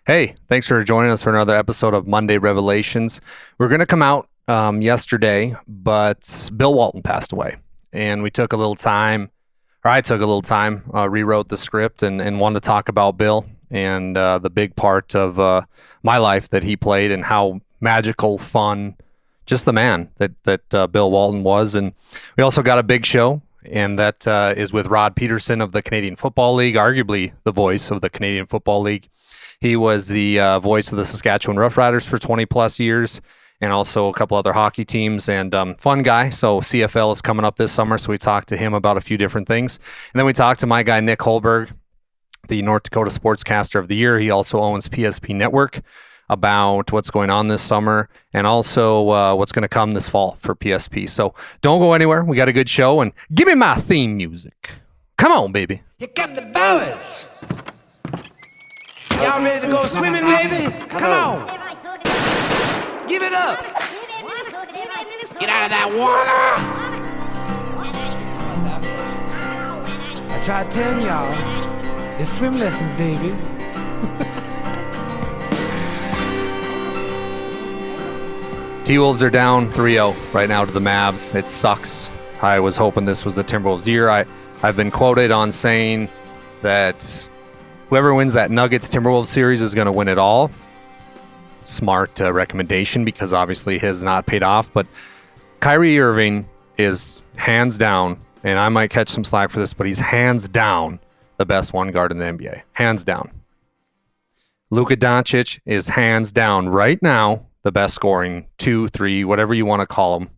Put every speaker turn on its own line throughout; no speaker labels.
Hey, thanks for joining us for another episode of Monday Revelations. We're going to come out yesterday, but Bill Walton passed away. And we took a little time, or I took a little time, rewrote the script and wanted to talk about Bill and the big part of my life that he played and how magical, fun, just the man that Bill Walton was. And we also got a big show, and that is with Rod Pedersen of the Canadian Football League, arguably the voice of the Canadian Football League. He was the voice of the Saskatchewan Rough Riders for 20 plus years, and also a couple other hockey teams, and fun guy. So CFL is coming up this summer, so we talked to him about a few different things. And then we talked to my guy, Nick Hulberg, the North Dakota Sportscaster of the Year. He also owns PSP Network, about what's going on this summer and also what's going to come this fall for PSP. So don't go anywhere. We got a good show, and give me my theme music. Come on, baby.
Here come the boys. Y'all ready to go swimming, baby? Come on. Give it up. Get out of that water. I tried telling y'all, it's swim lessons, baby.
T-Wolves are down 3-0 right now to the Mavs. It sucks. I was hoping this was the Timberwolves' year. I've been quoted on saying that whoever wins that Nuggets-Timberwolves series is going to win it all. Smart recommendation, because obviously his not paid off. But Kyrie Irving is hands down, and I might catch some slack for this, but he's hands down the best one guard in the NBA. Hands down. Luka Doncic is hands down right now the best scoring 2, 3, whatever you want to call them,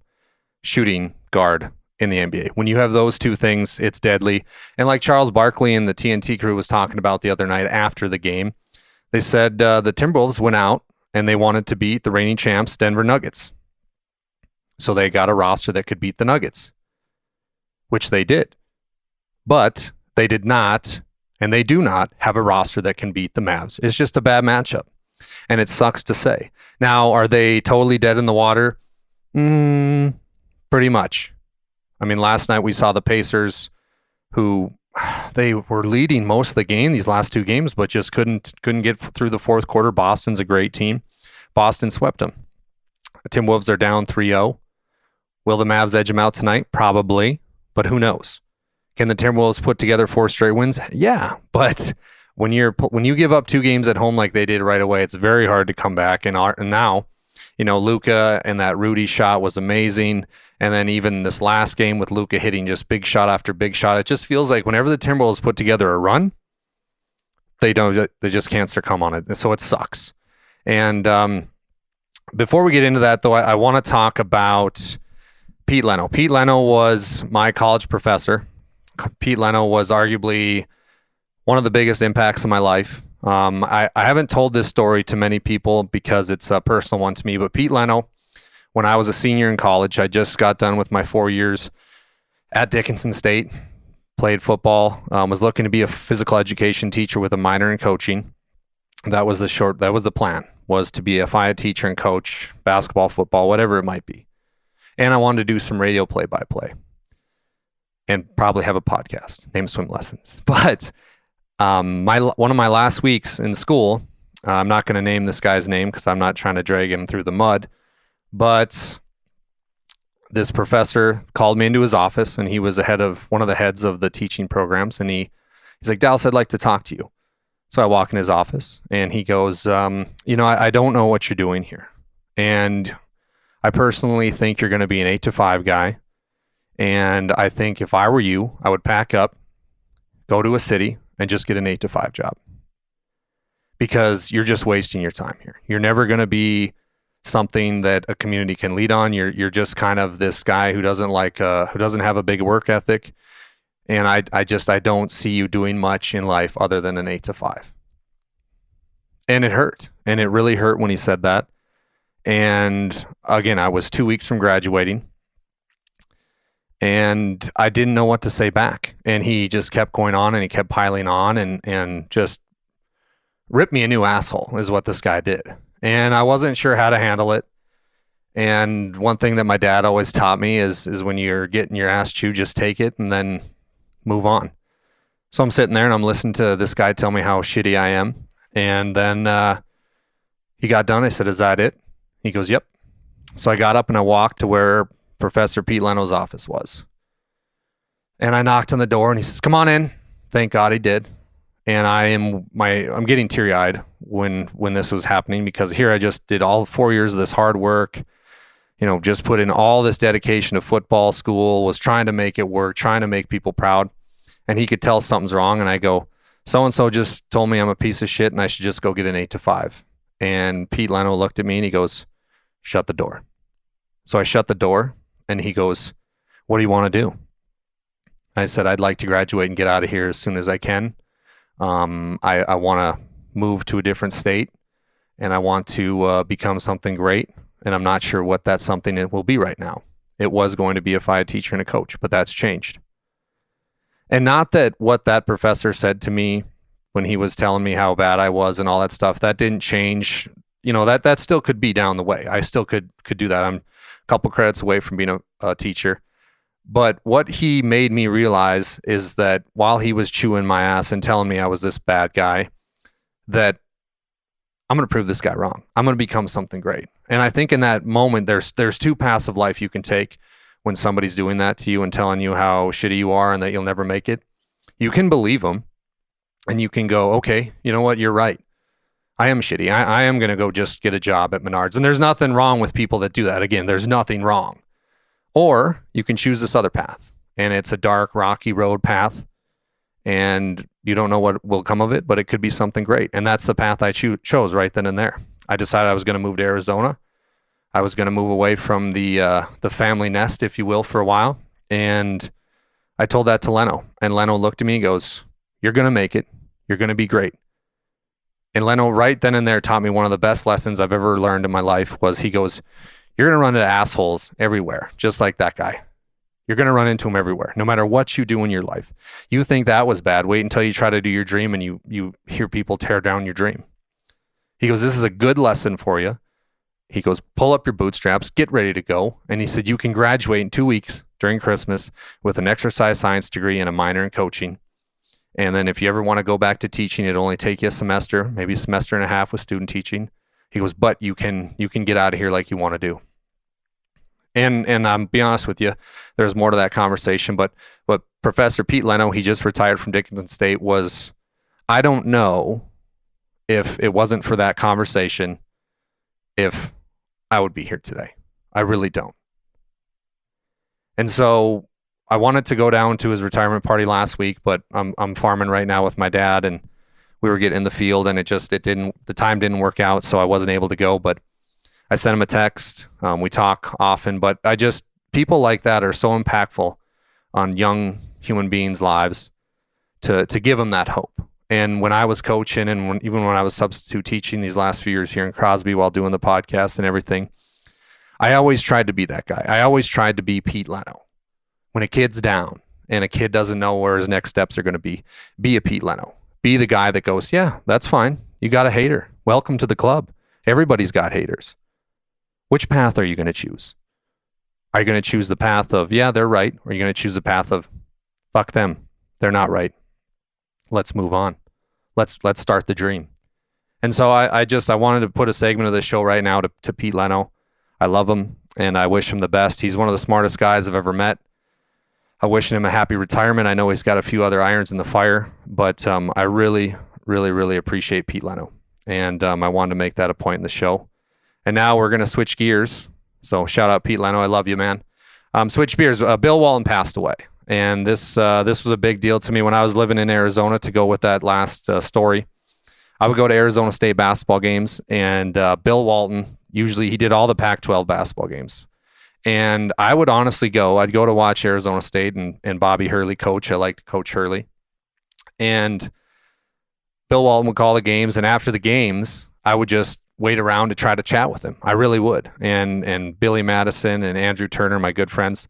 shooting guard in the NBA. When you have those two things, it's deadly. And like Charles Barkley and the TNT crew was talking about the other night after the game, they said the Timberwolves went out and they wanted to beat the reigning champs, Denver Nuggets. So they got a roster that could beat the Nuggets, which they did. But they did not, and they do not, have a roster that can beat the Mavs. It's just a bad matchup. And it sucks to say. Now, are they totally dead in the water? Pretty much. I mean, last night we saw the Pacers, who they were leading most of the game, these last two games, but just couldn't get through the fourth quarter. Boston's a great team. Boston swept them. The Timberwolves are down 3-0. Will the Mavs edge them out tonight? Probably, but who knows? Can the Timberwolves put together 4 straight wins? Yeah, but when you give up 2 games at home like they did right away, it's very hard to come back. And now, Luka and that Rudy shot was amazing. And then even this last game with Luka hitting just big shot after big shot, it just feels like whenever the Timberwolves put together a run, they just can't succumb on it. So it sucks. And before we get into that, though, I want to talk about Pete Leno. Pete Leno was my college professor. Pete Leno was arguably one of the biggest impacts of my life. I haven't told this story to many people because it's a personal one to me, but Pete Leno, when I was a senior in college, I just got done with my 4 years at Dickinson State, played football, was looking to be a physical education teacher with a minor in coaching. That was the plan, was to be a FIA teacher and coach basketball, football, whatever it might be. And I wanted to do some radio play-by-play and probably have a podcast named Swim Lessons. But one of my last weeks in school, I'm not going to name this guy's name because I'm not trying to drag him through the mud, but this professor called me into his office, and he was one of the heads of the teaching programs, and he's like, "Dallas, I'd like to talk to you." So I walk in his office, and he goes, I don't know what you're doing here, and I personally think you're going to be an 8 to 5 guy, and I think if I were you, I would pack up, go to a city, and just get an 8 to 5 job, because you're just wasting your time here. You're never going to be something that a community can lead on. You're just kind of this guy who doesn't have a big work ethic, and I don't see you doing much in life other than an 8 to 5. And it hurt, and it really hurt when he said that. And again, I was 2 weeks from graduating, and I didn't know what to say back. And he just kept going on, and he kept piling on, and just ripped me a new asshole is what this guy did. And I wasn't sure how to handle it. And one thing that my dad always taught me is when you're getting your ass chewed, just take it and then move on. So I'm sitting there and I'm listening to this guy tell me how shitty I am. And then he got done. I said, "Is that it?" He goes, "Yep." So I got up and I walked to where Professor Pete Leno's office was. And I knocked on the door and he says, "Come on in." Thank God he did. And I'm getting teary-eyed when this was happening, because here I just did all 4 years of this hard work, just put in all this dedication to football school, was trying to make it work, trying to make people proud. And he could tell something's wrong. And I go, "So-and-so just told me I'm a piece of shit and I should just go get an 8 to 5. And Pete Leno looked at me and he goes, "Shut the door." So I shut the door and he goes, "What do you want to do?" I said, "I'd like to graduate and get out of here as soon as I can. I want to move to a different state and I want to become something great. And I'm not sure what that something it will be right now. It was going to be if I had a teacher and a coach, but that's changed." And not that what that professor said to me when he was telling me how bad I was and all that stuff, that didn't change. That still could be down the way. I still could do that. I'm a couple credits away from being a teacher. But what he made me realize is that while he was chewing my ass and telling me I was this bad guy, that I'm going to prove this guy wrong. I'm going to become something great. And I think in that moment, there's two paths of life you can take when somebody's doing that to you and telling you how shitty you are and that you'll never make it. You can believe them and you can go, "Okay, you know what? You're right. I am shitty. I am going to go just get a job at Menards." And there's nothing wrong with people that do that. Again, there's nothing wrong. Or you can choose this other path, and it's a dark, rocky road path, and you don't know what will come of it, but it could be something great. And that's the path I chose right then and there. I decided I was going to move to Arizona. I was going to move away from the family nest, if you will, for a while. And I told that to Leno, and Leno looked at me and goes, "You're going to make it. You're going to be great." And Leno right then and there taught me one of the best lessons I've ever learned in my life. He goes, "You're going to run into assholes everywhere, just like that guy. You're going to run into them everywhere, no matter what you do in your life. You think that was bad. Wait until you try to do your dream and you hear people tear down your dream." He goes, "This is a good lesson for you." He goes, "Pull up your bootstraps, get ready to go." And he said, "You can graduate in 2 weeks during Christmas with an exercise science degree and a minor in coaching. And then if you ever want to go back to teaching, it'll only take you a semester, maybe a semester and a half with student teaching." He goes, "But you can get out of here like you want to do." And I'm be honest with you, there's more to that conversation. But what Professor Pete Leno, he just retired from Dickinson State, was, I don't know if it wasn't for that conversation, if I would be here today. I really don't. And so I wanted to go down to his retirement party last week, but I'm farming right now with my dad, and we were getting in the field, and the time didn't work out, so I wasn't able to go. But I sent him a text. We talk often, but people like that are so impactful on young human beings' lives to give them that hope. And when I was coaching and even when I was substitute teaching these last few years here in Crosby while doing the podcast and everything, I always tried to be that guy. I always tried to be Pete Leno. When a kid's down and a kid doesn't know where his next steps are going to be a Pete Leno. Be the guy that goes, "Yeah, that's fine. You got a hater. Welcome to the club. Everybody's got haters. Which path are you going to choose? Are you going to choose the path of, yeah, they're right? Or are you going to choose the path of, fuck them, they're not right. Let's move on. Let's start the dream." And so I wanted to put a segment of this show right now to Pete Leno. I love him and I wish him the best. He's one of the smartest guys I've ever met. I wish him a happy retirement. I know he's got a few other irons in the fire, but I really, really, really appreciate Pete Leno. And I wanted to make that a point in the show. And now we're going to switch gears. So shout out Pete Leno. I love you, man. Switch gears. Bill Walton passed away. And this was a big deal to me when I was living in Arizona, to go with that last story. I would go to Arizona State basketball games, and Bill Walton, usually he did all the Pac-12 basketball games. And I would honestly I'd go to watch Arizona State and Bobby Hurley coach. I liked Coach Hurley. And Bill Walton would call the games, and after the games, I would just wait around to try to chat with him. I really would. And Billy Madison and Andrew Turner, my good friends,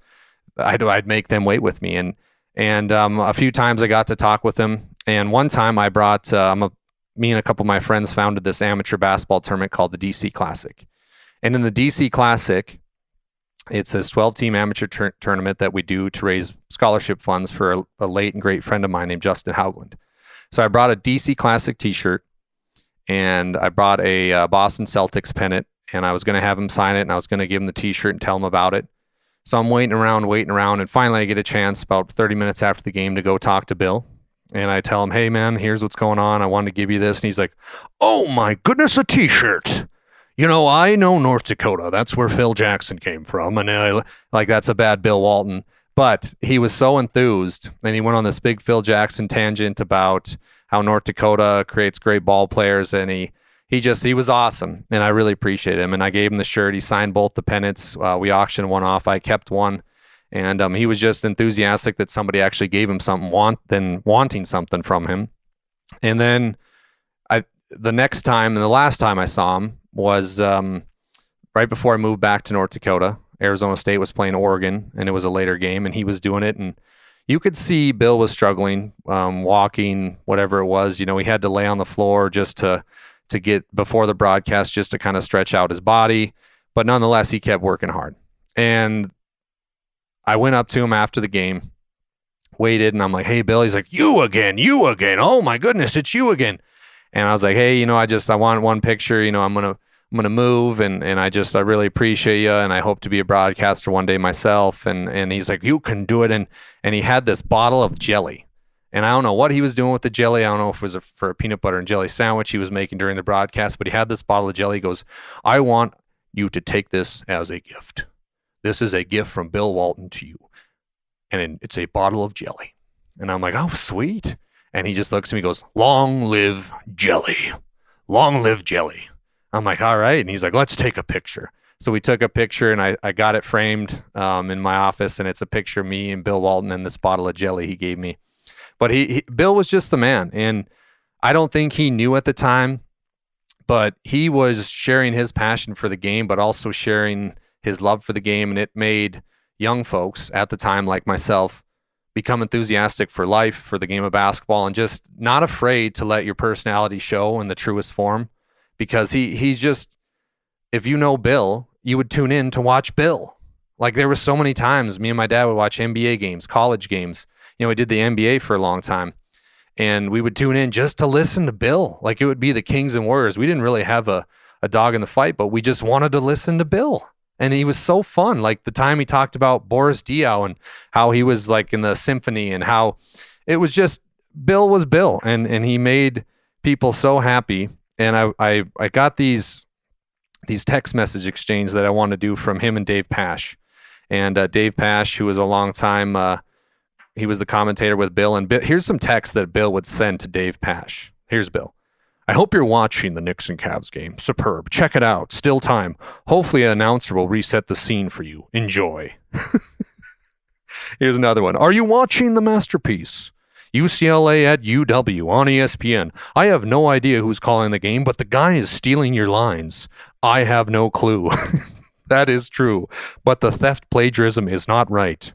I'd make them wait with me. And a few times I got to talk with him. And one time I brought me and a couple of my friends founded this amateur basketball tournament called the DC Classic. And in the DC Classic, it's this 12-team amateur tournament that we do to raise scholarship funds for a late and great friend of mine named Justin Haugland. So I brought a DC Classic t-shirt, and I brought a Boston Celtics pennant, and I was going to have him sign it, and I was going to give him the T-shirt and tell him about it. So I'm waiting around, and finally I get a chance about 30 minutes after the game to go talk to Bill. And I tell him, hey, man, here's what's going on. I wanted to give you this. And he's like, oh, my goodness, a T-shirt. You know, I know North Dakota. That's where Phil Jackson came from. And that's a bad Bill Walton. But he was so enthused, and he went on this big Phil Jackson tangent about how North Dakota creates great ball players, and he was awesome, and I really appreciate him. And I gave him the shirt. He signed both the pennants. We auctioned one off. I kept one, and he was just enthusiastic that somebody actually gave him something, wanting something from him. And then the next time and the last time I saw him was right before I moved back to North Dakota. Arizona State was playing Oregon, and it was a later game, and he was doing it, and you could see Bill was struggling, walking, whatever it was. You know, he had to lay on the floor just to get before the broadcast, just to kind of stretch out his body, but nonetheless, he kept working hard. And I went up to him after the game, waited, and I'm like, hey, Bill. He's like, you again. Oh my goodness, it's you again. And I was like, hey, I want one picture. I'm gonna move, and I really appreciate you, and I hope to be a broadcaster one day myself. And he's like, you can do it. And he had this bottle of jelly, and I don't know what he was doing with the jelly. I don't know if it was for a peanut butter and jelly sandwich he was making during the broadcast, but he had this bottle of jelly. He goes, I want you to take this as a gift. This is a gift from Bill Walton to you, and it's a bottle of jelly. And I'm like, oh, sweet. And he just looks at me and goes, long live jelly. Long live jelly. I'm like, all right. And he's like, let's take a picture. So we took a picture, and I got it framed in my office, and it's a picture of me and Bill Walton and this bottle of jelly he gave me. But Bill was just the man, and I don't think he knew at the time, but he was sharing his passion for the game, but also sharing his love for the game, and it made young folks at the time, like myself, become enthusiastic for life, for the game of basketball, and just not afraid to let your personality show in the truest form. Because he's just, if you know Bill, you would tune in to watch Bill. Like, there were so many times me and my dad would watch NBA games, college games. We did the NBA for a long time, and we would tune in just to listen to Bill. Like, it would be the Kings and Warriors. We didn't really have a dog in the fight, but we just wanted to listen to Bill. And he was so fun. Like, the time he talked about Boris Diaw and how he was like in the symphony, and how it was just, Bill was Bill, and he made people so happy. And I got these text message exchange that I want to do from him and Dave Pash. And Dave Pash, who was a long time, he was the commentator with Bill. And here's some text that Bill would send to Dave Pash. Here's Bill. I hope you're watching the Knicks and Cavs game. Superb. Check it out. Still time. Hopefully an announcer will reset the scene for you. Enjoy. Here's another one. Are you watching the masterpiece? UCLA at UW on ESPN. I have no idea who's calling the game, but the guy is stealing your lines. I have no clue. That is true, but the theft plagiarism is not right.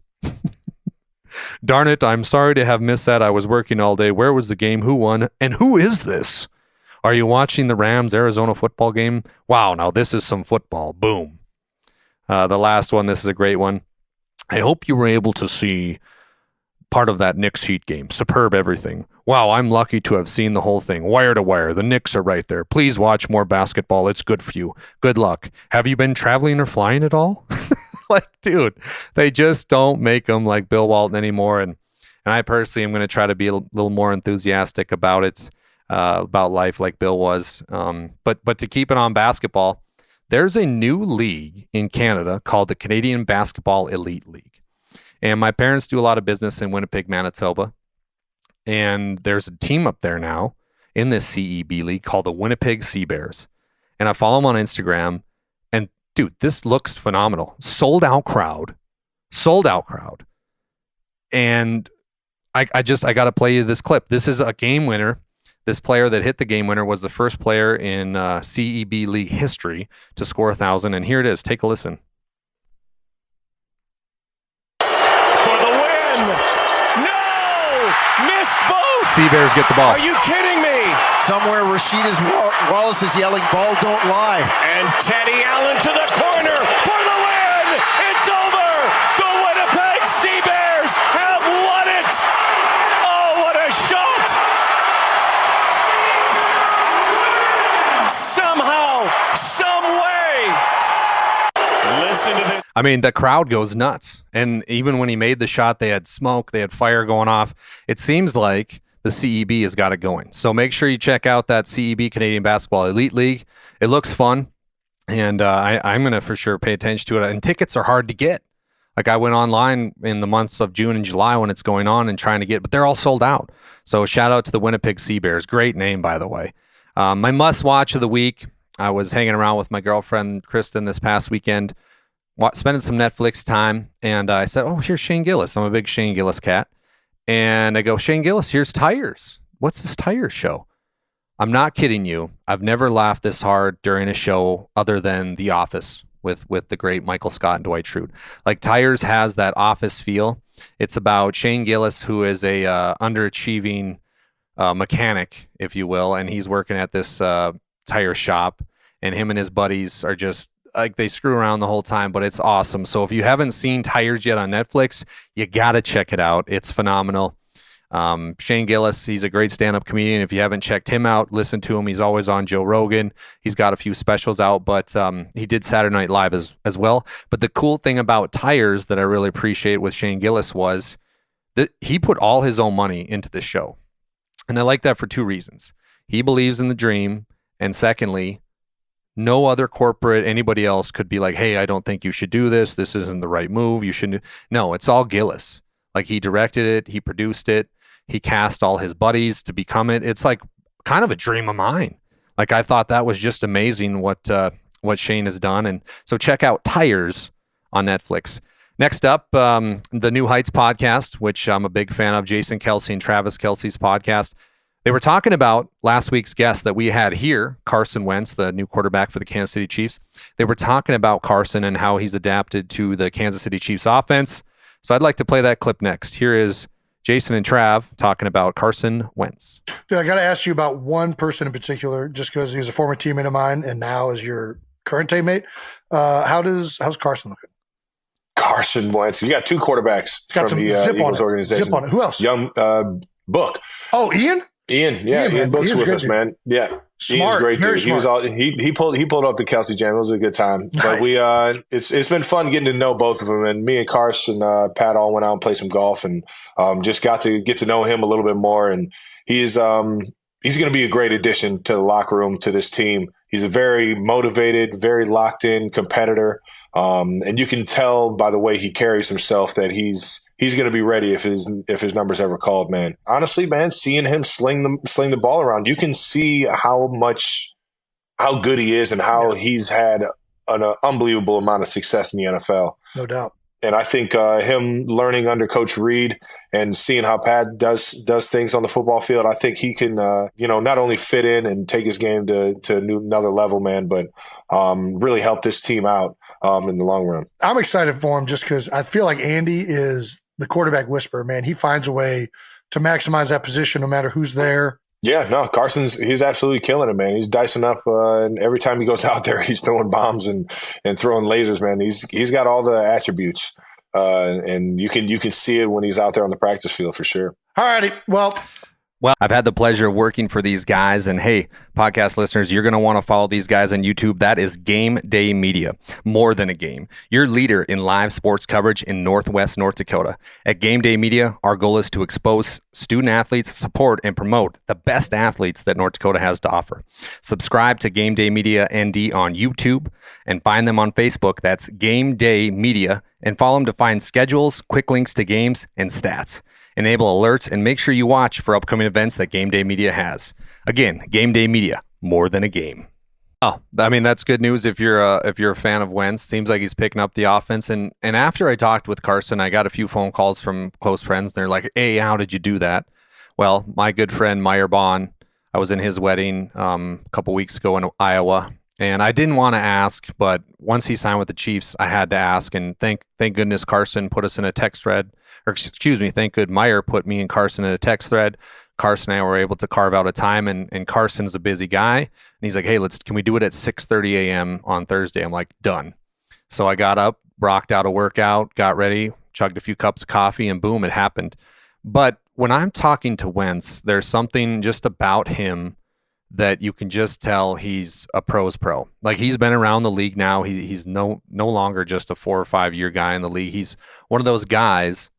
Darn it, I'm sorry to have missed that. I was working all day. Where was the game? Who won? And who is this? Are you watching the Rams-Arizona football game? Wow, now this is some football. Boom. The last one, this is a great one. I hope you were able to see part of that Knicks Heat game. Superb everything. Wow, I'm lucky to have seen the whole thing. Wire to wire. The Knicks are right there. Please watch more basketball. It's good for you. Good luck. Have you been traveling or flying at all? Like, dude, they just don't make them like Bill Walton anymore. And I personally am going to try to be a little more enthusiastic about it, about life like Bill was. But to keep it on basketball, there's a new league in Canada called the Canadian Basketball Elite League. And my parents do a lot of business in Winnipeg, Manitoba. And there's a team up there now in this CEB league called the Winnipeg Sea Bears. And I follow them on Instagram. And dude, this looks phenomenal. Sold out crowd. And I got to play you this clip. This is a game winner. This player that hit the game winner was the first player in CEB league history to score 1,000. And here it is. Take a listen.
Missed both!
Sea Bears get the ball.
Are you kidding me?
Somewhere Rasheed Wallace is yelling, ball don't lie.
And Teddy Allen to the corner for the win! It's over! The Winnipeg Sea Bears have won it! Oh, what a shot!
I mean, the crowd goes nuts. And even when he made the shot, they had smoke, they had fire going off. It seems like the CEB has got it going. So make sure you check out that CEB, Canadian Basketball Elite League. It looks fun. And I'm going to for sure pay attention to it. And tickets are hard to get. Like I went online in the months of June and July when it's going on and trying to get, but they're all sold out. So shout out to the Winnipeg Sea Bears. Great name, by the way. My must watch of the week. I was hanging around with my girlfriend, Kristen, this past weekend, spending some Netflix time. And I said, oh, here's Shane Gillis. I'm a big Shane Gillis cat. And I go, Shane Gillis, here's Tires. What's this Tires show? I'm not kidding you. I've never laughed this hard during a show other than The Office with the great Michael Scott and Dwight Schrute. Like Tires has that Office feel. It's about Shane Gillis, who is a underachieving mechanic, if you will, and he's working at this tire shop, and him and his buddies are just like they screw around the whole time, but it's awesome. So if you haven't seen Tires yet on Netflix, you got to check it out. It's phenomenal. Shane Gillis, he's a great stand-up comedian. If you haven't checked him out, listen to him. He's always on Joe Rogan. He's got a few specials out, but he did Saturday Night Live as well. But the cool thing about Tires that I really appreciate with Shane Gillis was that he put all his own money into the show. And I like that for two reasons. He believes in the dream, and secondly, no other corporate, anybody else could be like, hey, I don't think you should do this. This isn't the right move. You shouldn't. No, it's all Gillis. Like he directed it. He produced it. He cast all his buddies to become it. It's like kind of a dream of mine. Like I thought that was just amazing what Shane has done. And so check out Tires on Netflix. Next up, the New Heights podcast, which I'm a big fan of, Jason Kelsey and Travis Kelsey's podcast. They were talking about last week's guest that we had here, Carson Wentz, the new quarterback for the Kansas City Chiefs. They were talking about Carson and how he's adapted to the Kansas City Chiefs offense. So I'd like to play that clip next. Here is Jason and Trav talking about Carson Wentz.
Dude, I got to ask you about one person in particular, just because he was a former teammate of mine and now is your current teammate. How's Carson looking?
Carson Wentz. You got two quarterbacks from the Eagles organization.
Zip on it. Who else?
Young Book.
Oh, Ian?
Ian Book's
Ian's
with us,
dude.
Man. Yeah.
Smart,
Ian's great
very
dude.
smart.
He pulled up the Kelsey Jam. It was a good time.
Nice.
But we it's been fun getting to know both of them. And me and Carson, Pat all went out and played some golf and just got to get to know him a little bit more. And he's going to be a great addition to the locker room, to this team. He's a very motivated, very locked in competitor. And you can tell by the way he carries himself that he's going to be ready if his number's ever called, man. Honestly, man, seeing him sling the ball around, you can see how good he is and how he's had an unbelievable amount of success in the NFL.
No doubt.
And I think him learning under Coach Reed and seeing how Pat does things on the football field, I think he can, not only fit in and take his game to another level, man, but really help this team out in the long run.
I'm excited for him just because I feel like Andy is the quarterback whisperer, man. He finds a way to maximize that position no matter who's there.
Yeah, no, he's absolutely killing it, man. He's dicing up, and every time he goes out there, he's throwing bombs and throwing lasers, man. He's got all the attributes, and you can see it when he's out there on the practice field for sure.
All righty, well,
I've had the pleasure of working for these guys, and hey, podcast listeners, you're going to want to follow these guys on YouTube. That is Game Day Media, more than a game. Your leader in live sports coverage in Northwest North Dakota. At Game Day Media, our goal is to expose student athletes, support, and promote the best athletes that North Dakota has to offer. Subscribe to Game Day Media ND on YouTube and find them on Facebook. That's Game Day Media, and follow them to find schedules, quick links to games, and stats. Enable alerts, and make sure you watch for upcoming events that Game Day Media has. Again, Game Day Media, more than a game. Oh, I mean, that's good news if you're a fan of Wentz. Seems like he's picking up the offense. And after I talked with Carson, I got a few phone calls from close friends. They're like, hey, how did you do that? Well, my good friend Meyer Bond, I was in his wedding a couple weeks ago in Iowa. And I didn't want to ask, but once he signed with the Chiefs, I had to ask. And thank goodness Carson put us in a text thread. Or excuse me, thank good Meyer put me and Carson in a text thread. Carson and I were able to carve out a time, and Carson's a busy guy. And he's like, hey, can we do it at 6:30 a.m. on Thursday? I'm like, done. So I got up, rocked out a workout, got ready, chugged a few cups of coffee, and boom, it happened. But when I'm talking to Wentz, there's something just about him that you can just tell he's a pro's pro. Like, he's been around the league now. He's no longer just a 4 or 5 year guy in the league. He's one of those guys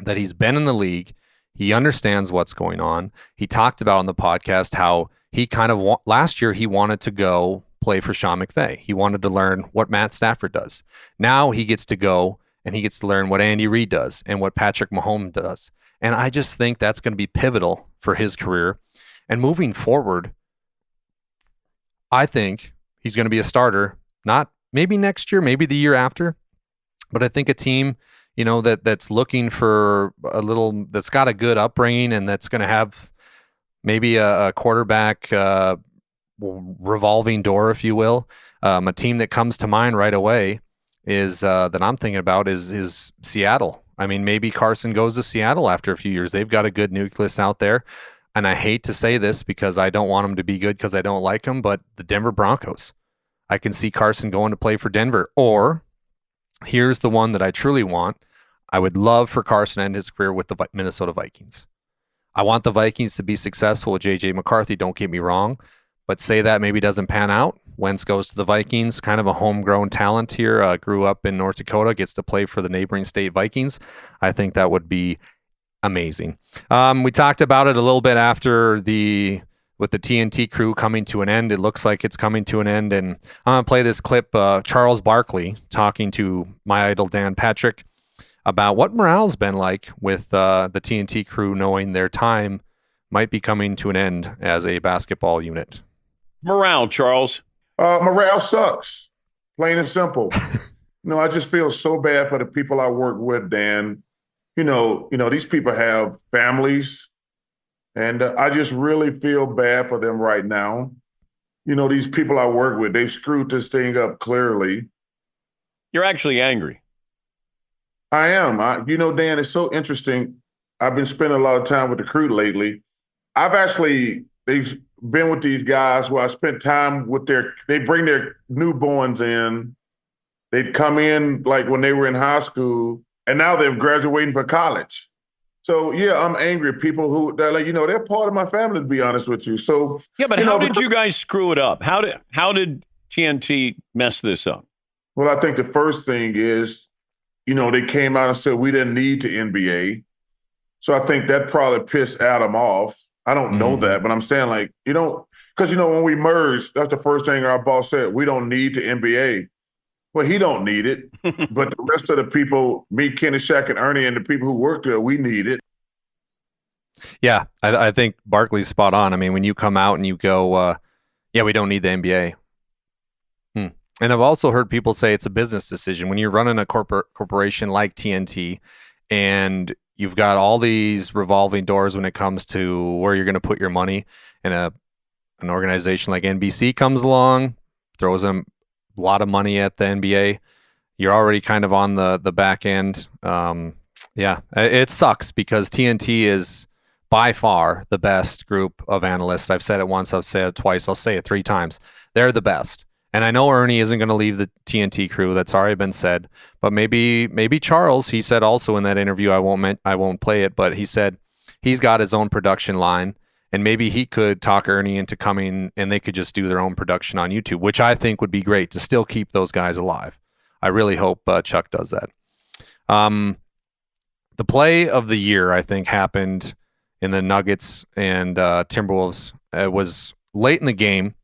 that he's been in the league. He understands what's going on. He talked about on the podcast how he kind of last year he wanted to go play for Sean McVay. He wanted to learn what Matt Stafford does. Now he gets to go and he gets to learn what Andy Reid does and what Patrick Mahomes does. And I just think that's going to be pivotal for his career. And moving forward, I think he's going to be a starter, not maybe next year, maybe the year after, but I think a team, that's looking for that's got a good upbringing and that's going to have maybe a quarterback revolving door, if you will. A team that comes to mind right away is that I'm thinking about is Seattle. I mean, maybe Carson goes to Seattle after a few years. They've got a good nucleus out there. And I hate to say this because I don't want him to be good because I don't like him, but the Denver Broncos. I can see Carson going to play for Denver. Or here's the one that I truly want. I would love for Carson to end his career with the Minnesota Vikings. I want the Vikings to be successful with J.J. McCarthy, don't get me wrong. But say that maybe doesn't pan out. Wentz goes to the Vikings, kind of a homegrown talent here. Grew up in North Dakota, gets to play for the neighboring state Vikings. I think that would be amazing. We talked about it a little bit after with the TNT crew coming to an end. It looks like it's coming to an end. And I'm going to play this clip, Charles Barkley talking to my idol Dan Patrick about what morale's been like with the TNT crew knowing their time might be coming to an end as a basketball unit.
Morale, Charles.
Morale sucks, plain and simple. I just feel so bad for the people I work with, Dan. These people have families, and I just really feel bad for them right now. These people I work with, they've screwed this thing up clearly.
You're actually angry.
I am. Dan, it's so interesting. I've been spending a lot of time with the crew lately. They've been with these guys where I spent time with they bring their newborns in. They'd come in like when they were in high school, and now they're graduating for college. So, yeah, I'm angry at people who, they're part of my family, to be honest with you. So,
yeah, but how did you guys screw it up? How did TNT mess this up?
Well, I think the first thing is, they came out and said we didn't need the NBA. So I think that probably pissed Adam off. I don't know that, but I'm saying because, when we merged, that's the first thing our boss said, we don't need the NBA. Well, he don't need it, but the rest of the people, me, Kenny, Shaq, and Ernie, and the people who work there, we need it.
Yeah, I think Barkley's spot on. I mean, when you come out and you go, we don't need the NBA. And I've also heard people say it's a business decision. When you're running a corporation like TNT and you've got all these revolving doors when it comes to where you're going to put your money, and an organization like NBC comes along, throws them a lot of money at the NBA, you're already kind of on the back end. It sucks because TNT is by far the best group of analysts. I've said it once, I've said it twice, I'll say it 3 times. They're the best. And I know Ernie isn't going to leave the TNT crew. That's already been said. But maybe Charles, he said also in that interview, I won't play it, but he said he's got his own production line, and maybe he could talk Ernie into coming and they could just do their own production on YouTube, which I think would be great to still keep those guys alive. I really hope Chuck does that. The play of the year, I think, happened in the Nuggets and Timberwolves. It was late in the game,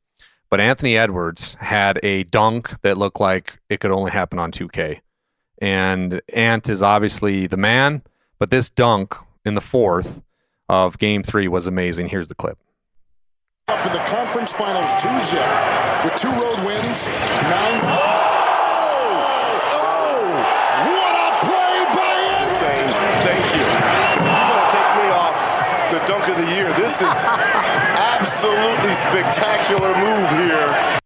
but Anthony Edwards had a dunk that looked like it could only happen on 2K. And Ant is obviously the man, but this dunk in the fourth of Game 3 was amazing. Here's the clip.
Up in the conference finals, Tuesday, with 2 road wins, 9. What a play by Anthony!
Thank you. You're going to take me off the dunk of the year. This is absolutely spectacular move here.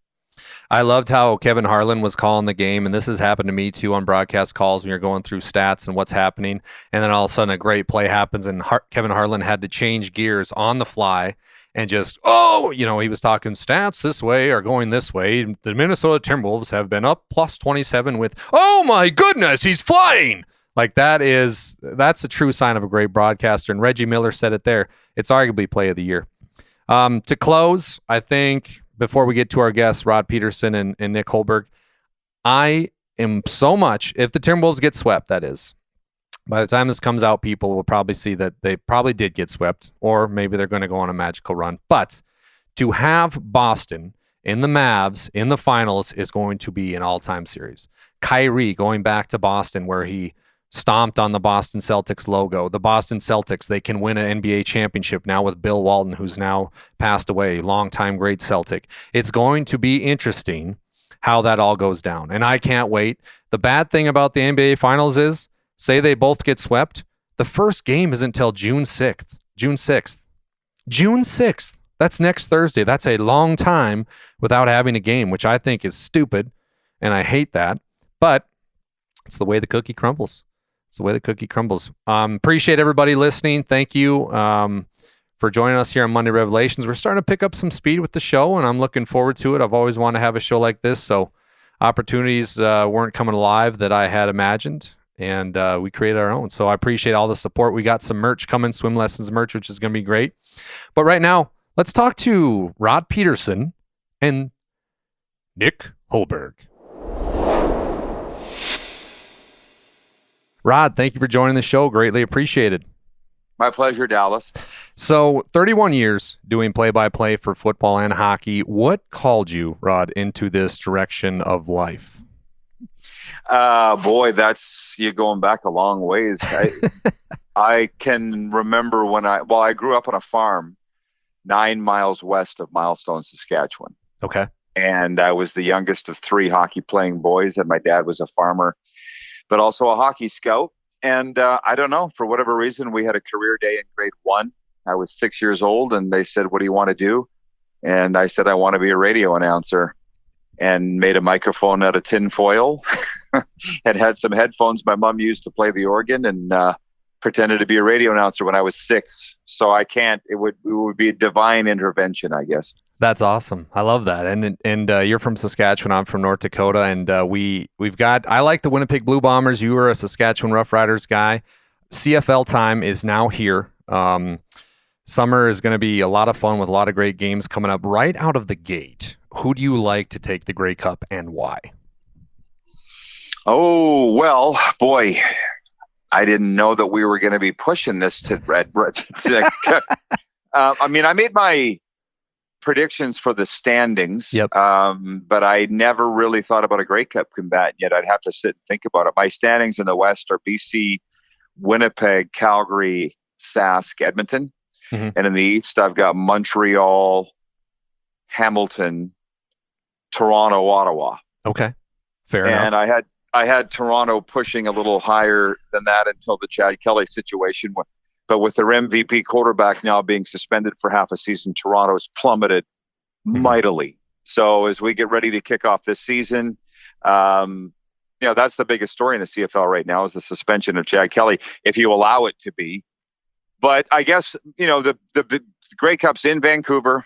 I loved how Kevin Harlan was calling the game, and this has happened to me too on broadcast calls when you're going through stats and what's happening, and then all of a sudden a great play happens, and Kevin Harlan had to change gears on the fly and just, he was talking stats this way or going this way. The Minnesota Timberwolves have been up plus 27 with, oh my goodness, he's flying. Like that's a true sign of a great broadcaster, and Reggie Miller said it there. It's arguably play of the year. To close, I think before we get to our guests, Rod Pedersen and Nick Huldberg, I am so much, if the Timberwolves get swept, that is, by the time this comes out, people will probably see that they probably did get swept, or maybe they're going to go on a magical run. But to have Boston in the Mavs in the finals is going to be an all-time series. Kyrie going back to Boston where he stomped on the Boston Celtics logo. The Boston Celtics, they can win an NBA championship now with Bill Walton, who's now passed away, longtime great Celtic. It's going to be interesting how that all goes down, and I can't wait. The bad thing about the NBA finals is, say they both get swept, the first game isn't until June 6th. June 6th. That's next Thursday. That's a long time without having a game, which I think is stupid, and I hate that. But it's the way the cookie crumbles. Appreciate everybody listening. Thank you for joining us here on Monday Revelations. We're starting to pick up some speed with the show, and I'm looking forward to it. I've always wanted to have a show like this, so opportunities weren't coming alive that I had imagined, and we created our own. So I appreciate all the support. We got some merch coming, swim lessons merch, which is going to be great. But right now, let's talk to Rod Pedersen and Nick Huldberg. Rod, thank you for joining the show. Greatly appreciated.
My pleasure, Dallas.
So 31 years doing play-by-play for football and hockey. What called you, Rod, into this direction of life?
Boy, you're going back a long ways. I can remember when I grew up on a farm 9 miles west of Milestone, Saskatchewan.
Okay.
And I was the youngest of 3 hockey-playing boys, and my dad was a farmer, but also a hockey scout. And I don't know, for whatever reason, we had a career day in grade 1. I was 6 years old, and they said, "What do you want to do?" And I said, "I want to be a radio announcer," and made a microphone out of tin foil and had some headphones my mom used to play the organ, and pretended to be a radio announcer when I was 6. So it would be a divine intervention, I guess.
That's awesome. I love that. And you're from Saskatchewan. I'm from North Dakota. And I like the Winnipeg Blue Bombers. You were a Saskatchewan Rough Riders guy. CFL time is now here. Summer is going to be a lot of fun with a lot of great games coming up right out of the gate. Who do you like to take the Grey Cup and why?
Oh, well, boy, I didn't know that we were going to be pushing this to red. I mean, I made my predictions for the standings,
yep.
But I never really thought about a Grey Cup combatant yet. I'd have to sit and think about it. My standings in the West are BC, Winnipeg, Calgary, Sask, Edmonton. Mm-hmm. And in the East, I've got Montreal, Hamilton, Toronto, Ottawa.
Okay, fair enough.
And I had Toronto pushing a little higher than that until the Chad Kelly situation. But with their MVP quarterback now being suspended for half a season, Toronto's plummeted mightily. So as we get ready to kick off this season, that's the biggest story in the CFL right now is the suspension of Chad Kelly, if you allow it to be. But I guess, the Grey Cup's in Vancouver.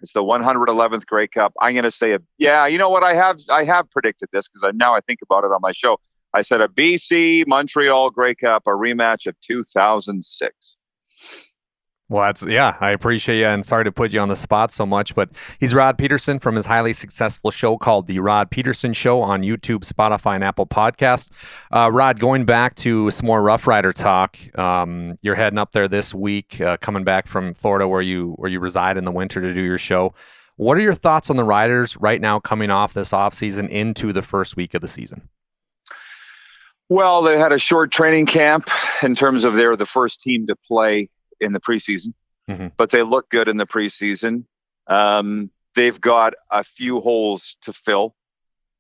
It's the 111th Grey Cup. I'm going to say, you know what? I have predicted this because now I think about it on my show. I said a BC Montreal Grey Cup, a rematch of 2006.
Well, I appreciate you, and sorry to put you on the spot so much, but he's Rod Pedersen from his highly successful show called The Rod Pedersen Show on YouTube, Spotify, and Apple Podcasts. Rod, going back to some more Rough Rider talk, you're heading up there this week, coming back from Florida where you reside in the winter to do your show. What are your thoughts on the Riders right now coming off this offseason into the first week of the season?
Well, they had a short training camp in terms of they're the first team to play in the preseason, but they look good in the preseason. They've got a few holes to fill.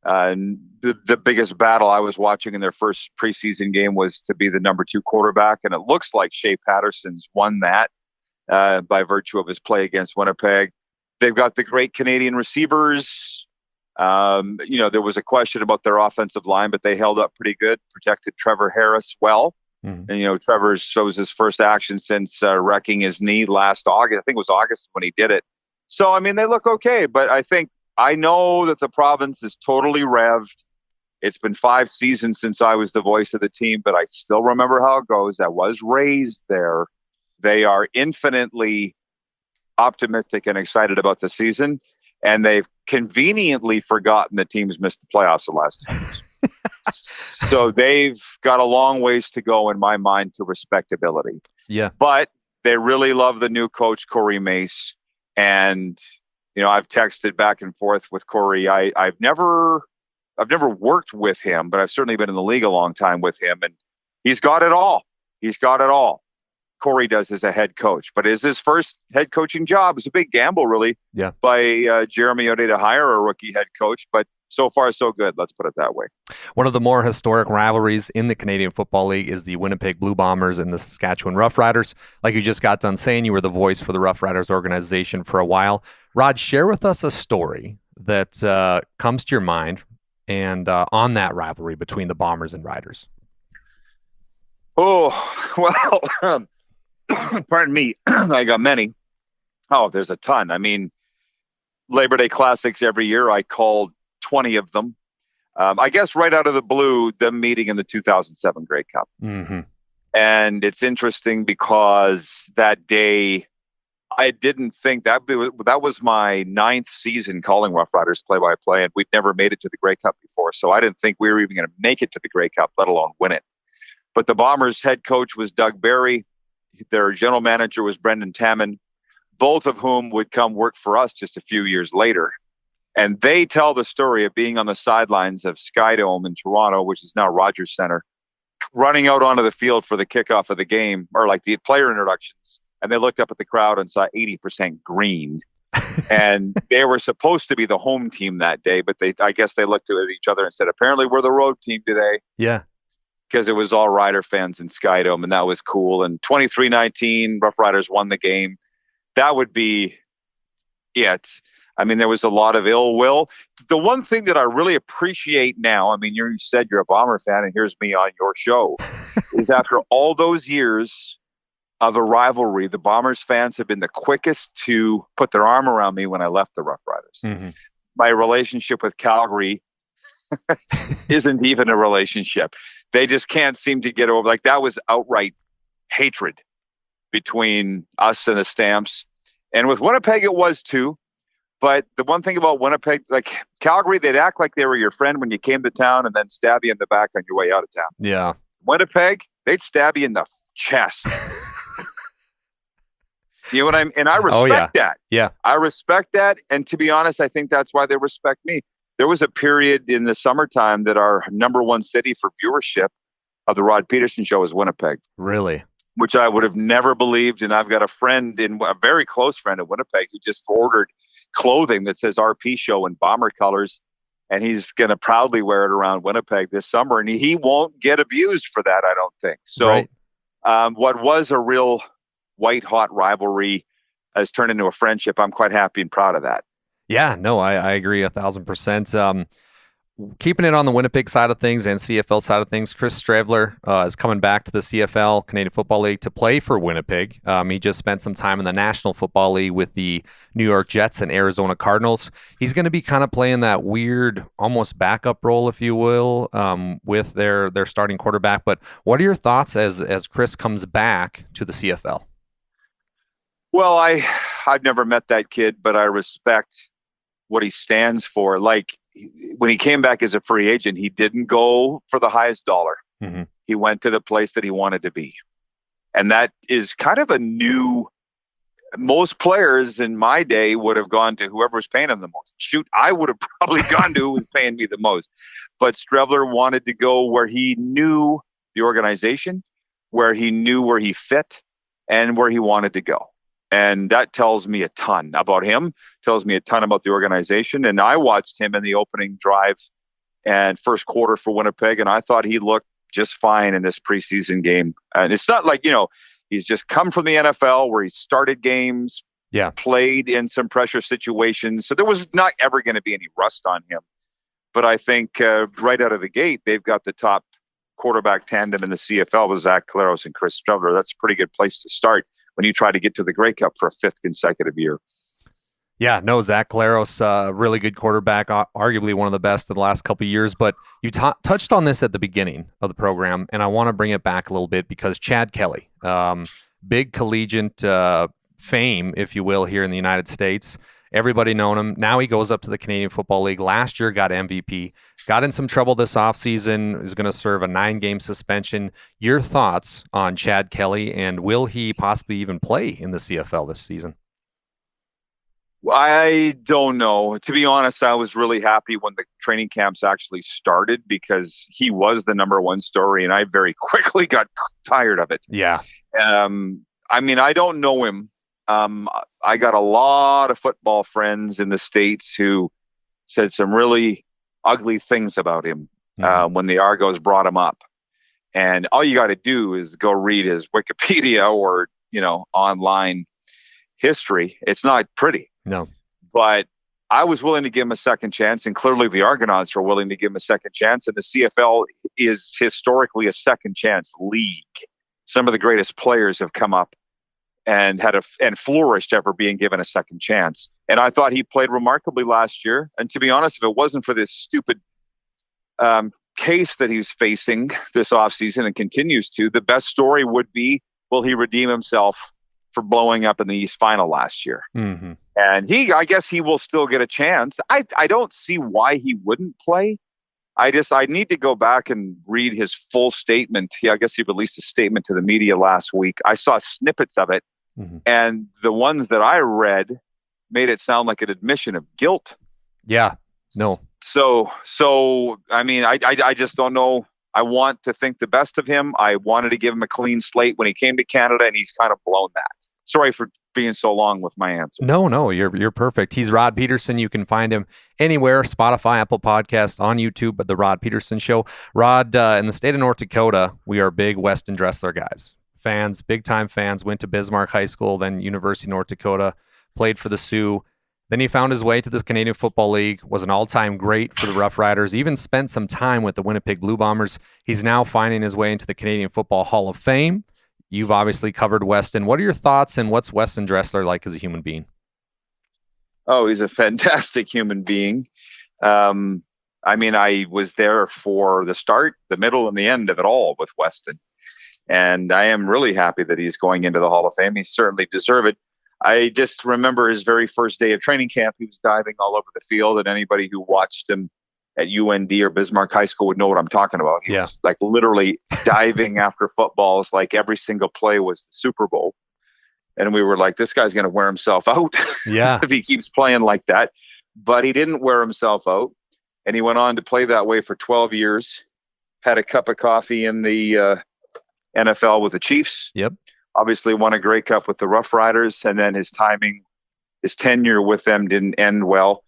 And the biggest battle I was watching in their first preseason game was to be the number 2 quarterback. And it looks like Shea Patterson's won that by virtue of his play against Winnipeg. They've got the great Canadian receivers. There was a question about their offensive line, but they held up pretty good, protected Trevor Harris well. Mm-hmm. And, Trevor shows his first action since wrecking his knee last August. I think it was August when he did it. So, I mean, they look okay. But I know that the province is totally revved. It's been 5 seasons since I was the voice of the team, but I still remember how it goes. I was raised there. They are infinitely optimistic and excited about the season, and they've conveniently forgotten the teams missed the playoffs the last 2 years. So they've got a long ways to go in my mind to respectability.
Yeah.
But they really love the new coach, Corey Mace. And, I've texted back and forth with Corey. I've never worked with him, but I've certainly been in the league a long time with him. And he's got it all. Corey does as a head coach, but is his first head coaching job. It's a big gamble, really, by Jeremy O'Day to hire a rookie head coach. But so far, so good. Let's put it that way.
One of the more historic rivalries in the Canadian Football League is the Winnipeg Blue Bombers and the Saskatchewan Rough Riders. Like you just got done saying, you were the voice for the Rough Riders organization for a while. Rod, share with us a story that comes to your mind and on that rivalry between the Bombers and Riders.
Oh, well, pardon me. I got many. Oh, there's a ton. I mean, Labor Day Classics every year. I called 20 of them. I guess right out of the blue, them meeting in the 2007 Grey Cup.
Mm-hmm.
And it's interesting because that day, I didn't think that was my 9th season calling Rough Riders play-by-play, and we'd never made it to the Grey Cup before. So I didn't think we were even going to make it to the Grey Cup, let alone win it. But the Bombers' head coach was Doug Barry. Their general manager was Brendan Taman, both of whom would come work for us just a few years later. And they tell the story of being on the sidelines of Skydome in Toronto, which is now Rogers Centre, running out onto the field for the kickoff of the game, or like the player introductions. And they looked up at the crowd and saw 80% green. And they were supposed to be the home team that day, but I guess they looked at each other and said, apparently we're the road team today.
Yeah.
Because it was all Rider fans in Skydome, and that was cool. And 23-19, Rough Riders won the game. That would be it. I mean, there was a lot of ill will. The one thing that I really appreciate now, I mean, you said you're a Bomber fan, and here's me on your show, is after all those years of a rivalry, the Bombers fans have been the quickest to put their arm around me when I left the Rough Riders.
Mm-hmm.
My relationship with Calgary isn't even a relationship. They just can't seem to get over. Like, that was outright hatred between us and the Stamps. And with Winnipeg, it was too. But the one thing about Winnipeg, like Calgary, they'd act like they were your friend when you came to town and then stab you in the back on your way out of town.
Yeah.
Winnipeg, they'd stab you in the chest. You know what I mean? And I respect that.
Yeah.
I respect that. And to be honest, I think that's why they respect me. There was a period in the summertime that our number one city for viewership of the Rod Pedersen show was Winnipeg.
Really?
Which I would have never believed. And I've got a very close friend in Winnipeg who just ordered clothing that says RP show in Bomber colors. And he's going to proudly wear it around Winnipeg this summer. And he won't get abused for that, I don't think. So
right.
What was a real white hot rivalry has turned into a friendship. I'm quite happy and proud of that.
Yeah, no, I agree 1,000%. Keeping it on the Winnipeg side of things and CFL side of things, Chris Stravler is coming back to the CFL, Canadian Football League, to play for Winnipeg. He just spent some time in the National Football League with the New York Jets and Arizona Cardinals. He's going to be kind of playing that weird, almost backup role, if you will, with their starting quarterback. But what are your thoughts as Chris comes back to the CFL?
Well, I've never met that kid, but I respect what he stands for. Like, when he came back as a free agent, he didn't go for the highest dollar.
Mm-hmm.
He went to the place that he wanted to be. And that is kind of a new, most players in my day would have gone to whoever was paying him the most. Shoot, I would have probably gone to who was paying me the most. But Stravler wanted to go where he knew the organization, where he knew where he fit, and where he wanted to go. And that tells me a ton about him, tells me a ton about the organization. And I watched him in the opening drive and first quarter for Winnipeg, and I thought he looked just fine in this preseason game. And it's not like, he's just come from the NFL where he started games, played in some pressure situations. So there was not ever going to be any rust on him. But I think right out of the gate, they've got the top quarterback tandem in the CFL with Zach Collaros and Chris Stravler. That's a pretty good place to start when you try to get to the Grey Cup for a 5th consecutive year.
Yeah, no, Zach Collaros, really good quarterback, arguably one of the best in the last couple of years. But you touched on this at the beginning of the program, and I want to bring it back a little bit because Chad Kelly, big collegiate fame, if you will, here in the United States. Everybody known him. Now he goes up to the Canadian Football League. Last year got MVP. Got in some trouble this offseason. Is going to serve a 9-game suspension. Your thoughts on Chad Kelly, and will he possibly even play in the CFL this season?
I don't know. To be honest, I was really happy when the training camps actually started because he was the number one story, and I very quickly got tired of it.
Yeah.
I mean, I don't know him. I got a lot of football friends in the States who said some really ugly things about him when the Argos brought him up. And all you got to do is go read his Wikipedia or, online history. It's not pretty.
No.
But I was willing to give him a second chance, and clearly the Argonauts are willing to give him a second chance. And the CFL is historically a second chance league. Some of the greatest players have come up and flourished ever being given a second chance. And I thought he played remarkably last year. And to be honest, if it wasn't for this stupid case that he's facing this offseason and continues to, the best story would be, will he redeem himself for blowing up in the East Final last year?
Mm-hmm.
And I guess he will still get a chance. I don't see why he wouldn't play. I need to go back and read his full statement. I guess he released a statement to the media last week. I saw snippets of it.
Mm-hmm.
And the ones that I read made it sound like an admission of guilt.
Yeah. No.
So I mean, I just don't know. I want to think the best of him. I wanted to give him a clean slate when he came to Canada, and he's kind of blown that. Sorry for being so long with my answer.
No, you're perfect. He's Rod Pedersen. You can find him anywhere, Spotify, Apple Podcasts, on YouTube, but The Rod Pedersen Show. Rod, in the state of North Dakota, we are big Weston Dressler guys. Fans, big-time fans, went to Bismarck High School, then University of North Dakota, played for the Sioux. Then he found his way to this Canadian Football League, was an all-time great for the Rough Riders, even spent some time with the Winnipeg Blue Bombers. He's now finding his way into the Canadian Football Hall of Fame. You've obviously covered Weston. What are your thoughts, and what's Weston Dressler like as a human being?
Oh, he's a fantastic human being. I mean, I was there for the start, the middle, and the end of it all with Weston. And I am really happy that he's going into the Hall of Fame. He certainly deserves it. I just remember his very first day of training camp. He was diving all over the field, and anybody who watched him at UND or Bismarck High School would know what I'm talking about. He was like literally diving after footballs, like every single play was the Super Bowl. And we were like, this guy's going to wear himself out if he keeps playing like that. But he didn't wear himself out. And he went on to play that way for 12 years, had a cup of coffee in the NFL with the Chiefs.
Yep.
Obviously won a Grey Cup with the Rough Riders, and then his tenure with them didn't end well,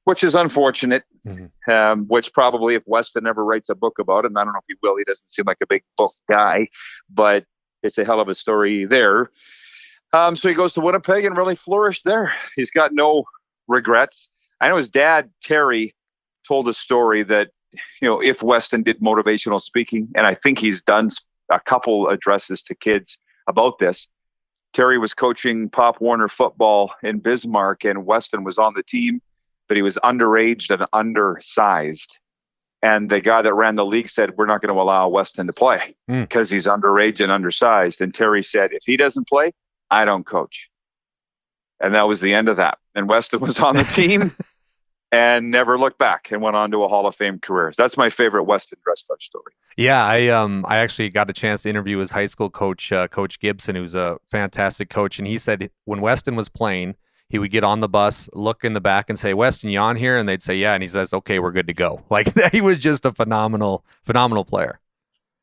which is unfortunate. Mm-hmm. Which probably, if Weston ever writes a book about it, and I don't know if he will, he doesn't seem like a big book guy, but it's a hell of a story there. So he goes to Winnipeg and really flourished there. He's got no regrets. I know his dad, Terry, told a story that, if Weston did motivational speaking, and I think he's done a couple addresses to kids about this. Terry was coaching Pop Warner football in Bismarck, and Weston was on the team, but he was underage and undersized. And the guy that ran the league said, we're not going to allow Weston to play because he's underage and undersized. And Terry said, if he doesn't play, I don't coach. And that was the end of that. And Weston was on the team and never looked back and went on to a Hall of Fame career. That's my favorite Weston Dressler story.
Yeah, I actually got a chance to interview his high school coach, Coach Gibson, who's a fantastic coach. And he said when Weston was playing, he would get on the bus, look in the back and say, Weston, you on here? And they'd say, yeah. And he says, okay, we're good to go. Like, he was just a phenomenal player.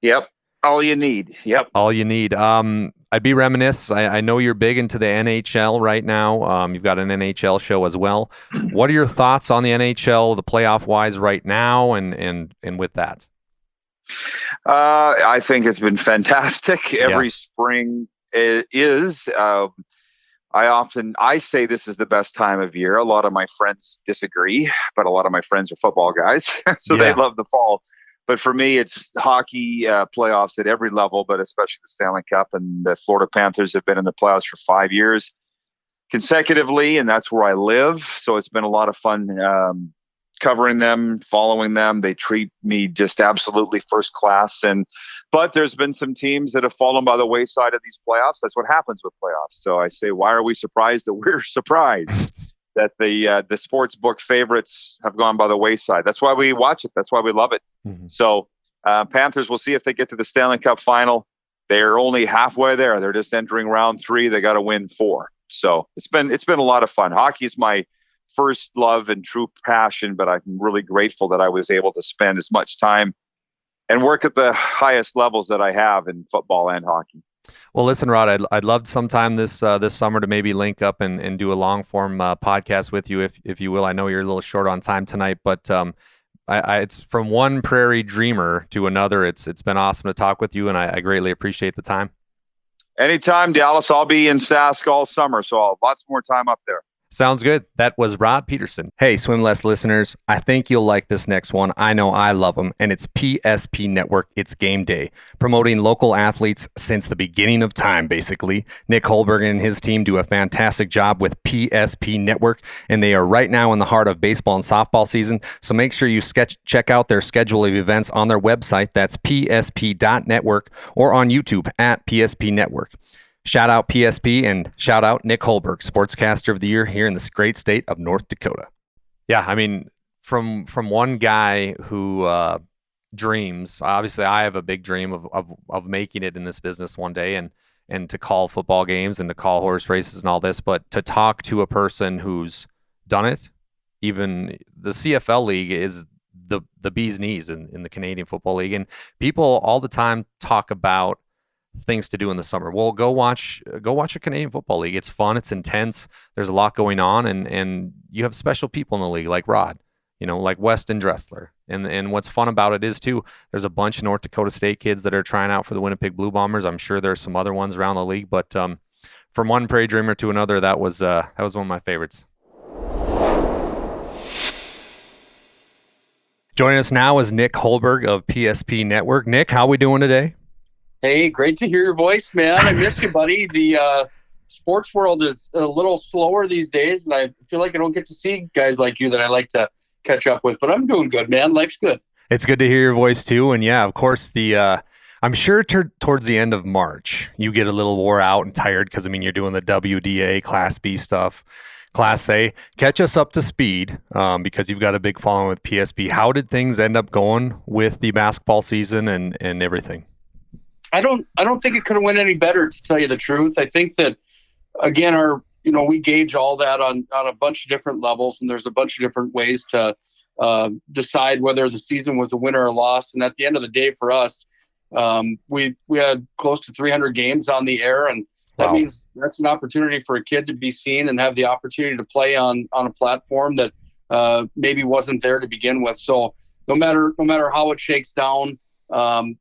Yep. All you need. Yep.
All you need. I'd be remiss. I know you're big into the NHL right now. You've got an NHL show as well. What are your thoughts on the NHL, the playoff wise right now, and with that?
I think it's been fantastic. Every spring is. I say this is the best time of year. A lot of my friends disagree, but a lot of my friends are football guys, so they love the fall. But for me, it's hockey playoffs at every level, but especially the Stanley Cup. And the Florida Panthers have been in the playoffs for 5 years consecutively, and that's where I live. So it's been a lot of fun covering them, following them. They treat me just absolutely first class. But there's been some teams that have fallen by the wayside of these playoffs. That's what happens with playoffs. So I say, why are we surprised that we're surprised that the sports book favorites have gone by the wayside? That's why we watch it. That's why we love it. Mm-hmm. So Panthers, we'll see if they get to the Stanley Cup final. They're only halfway there. They're just entering round 3. They got to win 4. So it's been a lot of fun. Hockey is my first love and true passion, but I'm really grateful that I was able to spend as much time and work at the highest levels that I have in football and hockey.
Well, listen, Rod, I'd love sometime this summer to maybe link up and do a long form podcast with you, if you will. I know you're a little short on time tonight, but it's from one prairie dreamer to another. It's been awesome to talk with you, and I greatly appreciate the time.
Anytime, Dallas. I'll be in Sask all summer, so I'll have lots more time up there.
Sounds good. That was Rod Pedersen. Hey, Swim Less listeners, I think you'll like this next one. I know I love them, and it's PSP Network. It's game day, promoting local athletes since the beginning of time, basically. Nick Huldberg and his team do a fantastic job with PSP Network, and they are right now in the heart of baseball and softball season, so make sure you check out their schedule of events on their website. That's psp.network, or on YouTube at PSP Network. Shout out PSP and shout out Nick Hulberg, Sportscaster of the Year here in this great state of North Dakota. Yeah, I mean, from one guy who dreams, obviously I have a big dream of making it in this business one day and to call football games and to call horse races and all this, but to talk to a person who's done it, even the CFL League is the bee's knees in the Canadian Football League. And people all the time talk about things to do in the summer. Well, go watch a Canadian Football League. It's fun. It's intense. There's a lot going on, and you have special people in the league like Rod, like Weston Dressler. And what's fun about it is too, there's a bunch of North Dakota State kids that are trying out for the Winnipeg Blue Bombers. I'm sure there's some other ones around the league, but from one prairie dreamer to another, that was one of my favorites. Joining us now is Nick Huldberg of PSP Network. Nick, how are we doing today?
Hey, great to hear your voice, man. I missed you, buddy. The sports world is a little slower these days, and I feel like I don't get to see guys like you that I like to catch up with, but I'm doing good, man. Life's good.
It's good to hear your voice, too. And, yeah, of course, I'm sure towards the end of March, you get a little wore out and tired because, you're doing the WDA, Class B stuff, Class A. Catch us up to speed because you've got a big following with PSP. How did things end up going with the basketball season and everything?
I don't think it could have went any better, to tell you the truth. I think that, again, we gauge all that on a bunch of different levels, and there's a bunch of different ways to decide whether the season was a winner or loss. And at the end of the day, for us, we had close to 300 games on the air, and that means that's an opportunity for a kid to be seen and have the opportunity to play on a platform that maybe wasn't there to begin with. So no matter how it shakes down,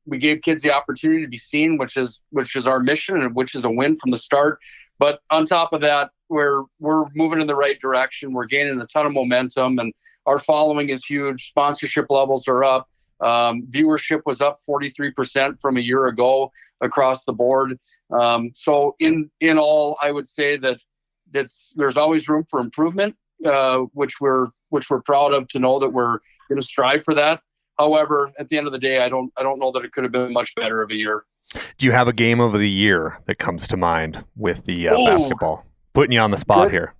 we gave kids the opportunity to be seen, which is our mission and which is a win from the start. But on top of that, we're moving in the right direction. We're gaining a ton of momentum, and our following is huge. Sponsorship levels are up. Viewership was up 43% from a year ago across the board. So in all, I would say that there's always room for improvement, which we're proud of, to know that we're going to strive for that. However, at the end of the day, I don't know that it could have been much better of a year.
Do you have a game of the year that comes to mind with the basketball? Putting you on the spot here.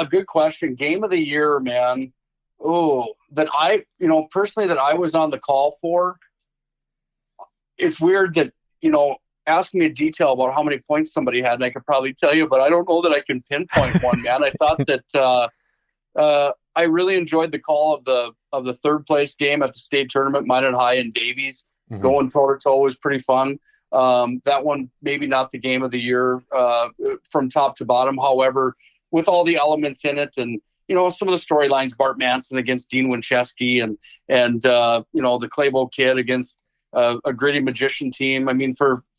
Good question. Game of the year, man. That personally that I was on the call for. It's weird that, ask me a detail about how many points somebody had, and I could probably tell you, but I don't know that I can pinpoint one, man. I thought that I really enjoyed the call of the third place game at the state tournament, Minot High and Davies. Mm-hmm. Going toe-to-toe was pretty fun. That one, maybe not the game of the year from top to bottom. However, with all the elements in it and, some of the storylines, Bart Manson against Dean Winchesky and the Claybo kid against a gritty magician team.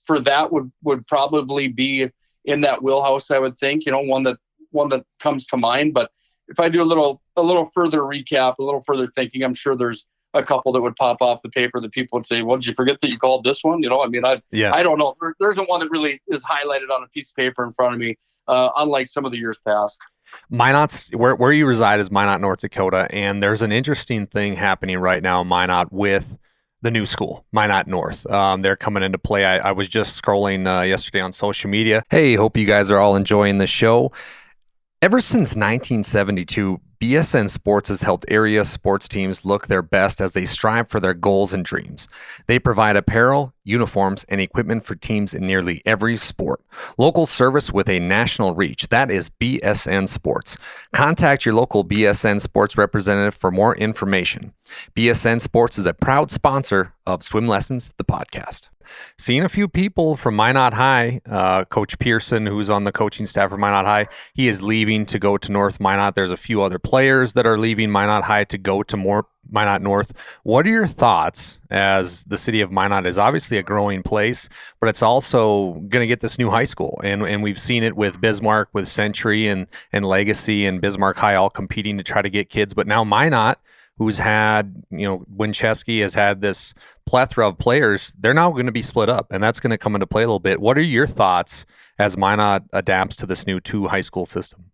For that would probably be in that wheelhouse, I would think, one that comes to mind. But if I do a little further recap, a little further thinking, I'm sure there's a couple that would pop off the paper that people would say, well, did you forget that you called this one? You know, I mean, I don't know. There isn't one that really is highlighted on a piece of paper in front of me, unlike some of the years past.
Minot's where you reside is Minot, North Dakota, and there's an interesting thing happening right now in Minot with the new school, Minot North. They're coming into play. I was just scrolling yesterday on social media. Hey, hope you guys are all enjoying the show. Ever since 1972, BSN Sports has helped area sports teams look their best as they strive for their goals and dreams. They provide apparel, uniforms, and equipment for teams in nearly every sport. Local service with a national reach. That is BSN Sports. Contact your local BSN Sports representative for more information. BSN Sports is a proud sponsor of Swim Lessons, the podcast. Seeing a few people from Minot High, Coach Pedersen, who's on the coaching staff for Minot High, he is leaving to go to North Minot. There's a few other players that are leaving Minot High to go to more Minot North. What are your thoughts as the city of Minot is obviously a growing place, but it's also going to get this new high school. And we've seen it with Bismarck, with Century and Legacy and Bismarck High all competing to try to get kids. But now Minot, who's had, Winchesky has had this plethora of players, they're now going to be split up, and that's going to come into play a little bit. What are your thoughts as Minot adapts to this new 2 high school system?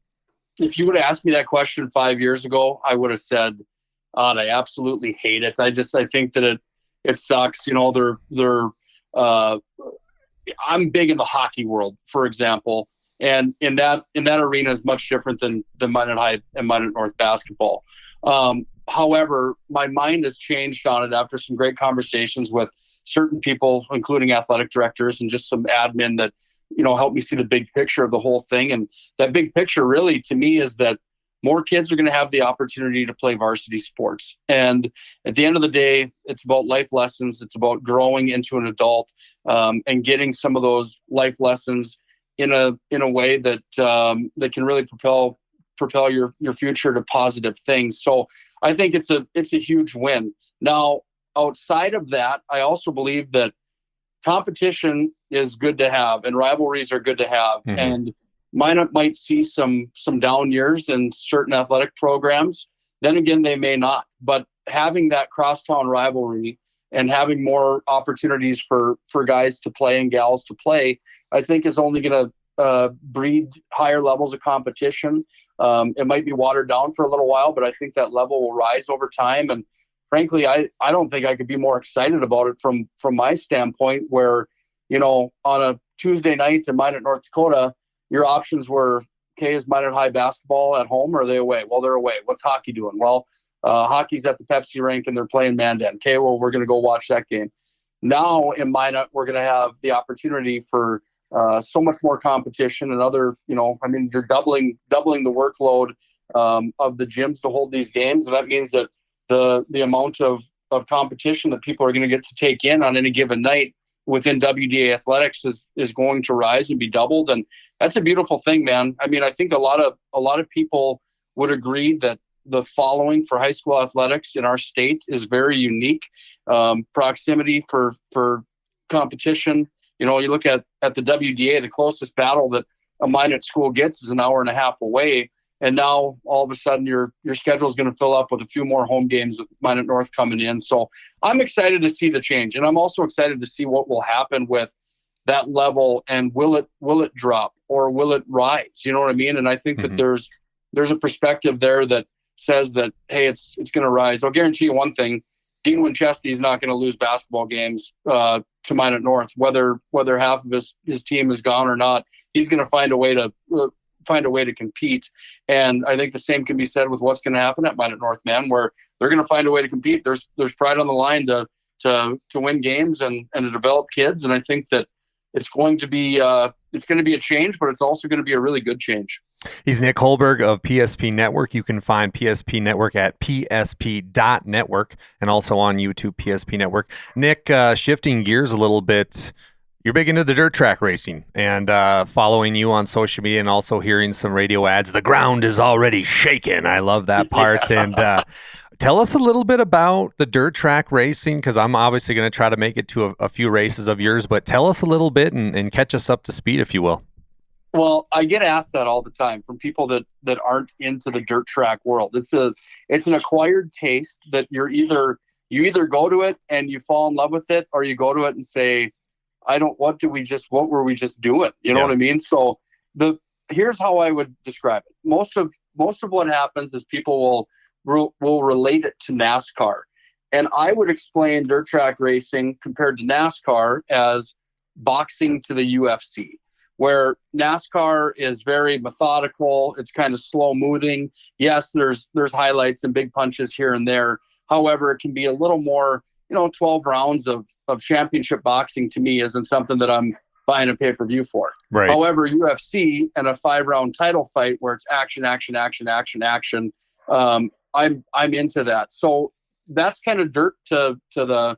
If you would have asked me that question 5 years ago, I would have said, I absolutely hate it. I think that it sucks. I'm big in the hockey world, for example. And in that arena is much different than Minot High and Minot North basketball. However, my mind has changed on it after some great conversations with certain people, including athletic directors and just some admin that, helped me see the big picture of the whole thing. And that big picture really to me is that more kids are going to have the opportunity to play varsity sports. And at the end of the day, it's about life lessons. It's about growing into an adult and getting some of those life lessons in a way that that can really propel your future to positive things. So I think it's a huge win. Now, outside of that, I also believe that competition is good to have and rivalries are good to have. Mm-hmm. And Minot might see some down years in certain athletic programs. Then again, they may not. But having that crosstown rivalry and having more opportunities for guys to play and gals to play, I think is only going to breed higher levels of competition. It might be watered down for a little while, but I think that level will rise over time. And frankly, I don't think I could be more excited about it from my standpoint where, on a Tuesday night in Minot, North Dakota, your options were, okay, is Minot High basketball at home or are they away? Well, they're away. What's hockey doing? Well, hockey's at the Pepsi rink and they're playing Mandan. Okay, well, we're going to go watch that game. Now in Minot, we're going to have the opportunity for so much more competition and other, you're doubling the workload of the gyms to hold these games. And that means that the amount of competition that people are going to get to take in on any given night within WDA athletics is going to rise and be doubled. And that's a beautiful thing, man. I mean, I think a lot of people would agree that the following for high school athletics in our state is very unique. Proximity for competition. You look at the WDA, the closest battle that a Minot school gets is an hour and a half away. And now all of a sudden your schedule is going to fill up with a few more home games with Minot North coming in. So I'm excited to see the change. And I'm also excited to see what will happen with that level and will it drop or will it rise? You know what I mean? And I think that there's a perspective there that says that, hey, it's going to rise. I'll guarantee you one thing. Dean Winchesky is not going to lose basketball games to Minot North, whether half of his team is gone or not. He's going to find a way to compete. And I think the same can be said with what's going to happen at Minot North, man, where they're going to find a way to compete. There's pride on the line to win games and to develop kids. And I think that it's going to be a change, but it's also going to be a really good change.
He's Nick Hulberg of PSP Network. You can find PSP Network at psp.network and also on YouTube, PSP Network. Nick, shifting gears a little bit, you're big into the dirt track racing and following you on social media and also hearing some radio ads. The ground is already shaking. I love that part. Yeah. And tell us a little bit about the dirt track racing, because I'm obviously going to try to make it to a few races of yours, but tell us a little bit and catch us up to speed, if you will.
Well, I get asked that all the time from people that aren't into the dirt track world. It's an acquired taste that you You either go to it and you fall in love with it, or you go to it and say, what were we just doing? You know what I mean? So here's how I would describe it. Most of what happens is people will relate it to NASCAR. And I would explain dirt track racing compared to NASCAR as boxing to the UFC, where NASCAR is very methodical. It's kind of slow moving. Yes, there's highlights and big punches here and there. However, it can be a little more, 12 rounds of championship boxing to me isn't something that I'm buying a pay-per-view for.
Right.
However, UFC and a 5-round title fight where it's action, action, action, action, action. I'm into that. So that's kind of dirt to the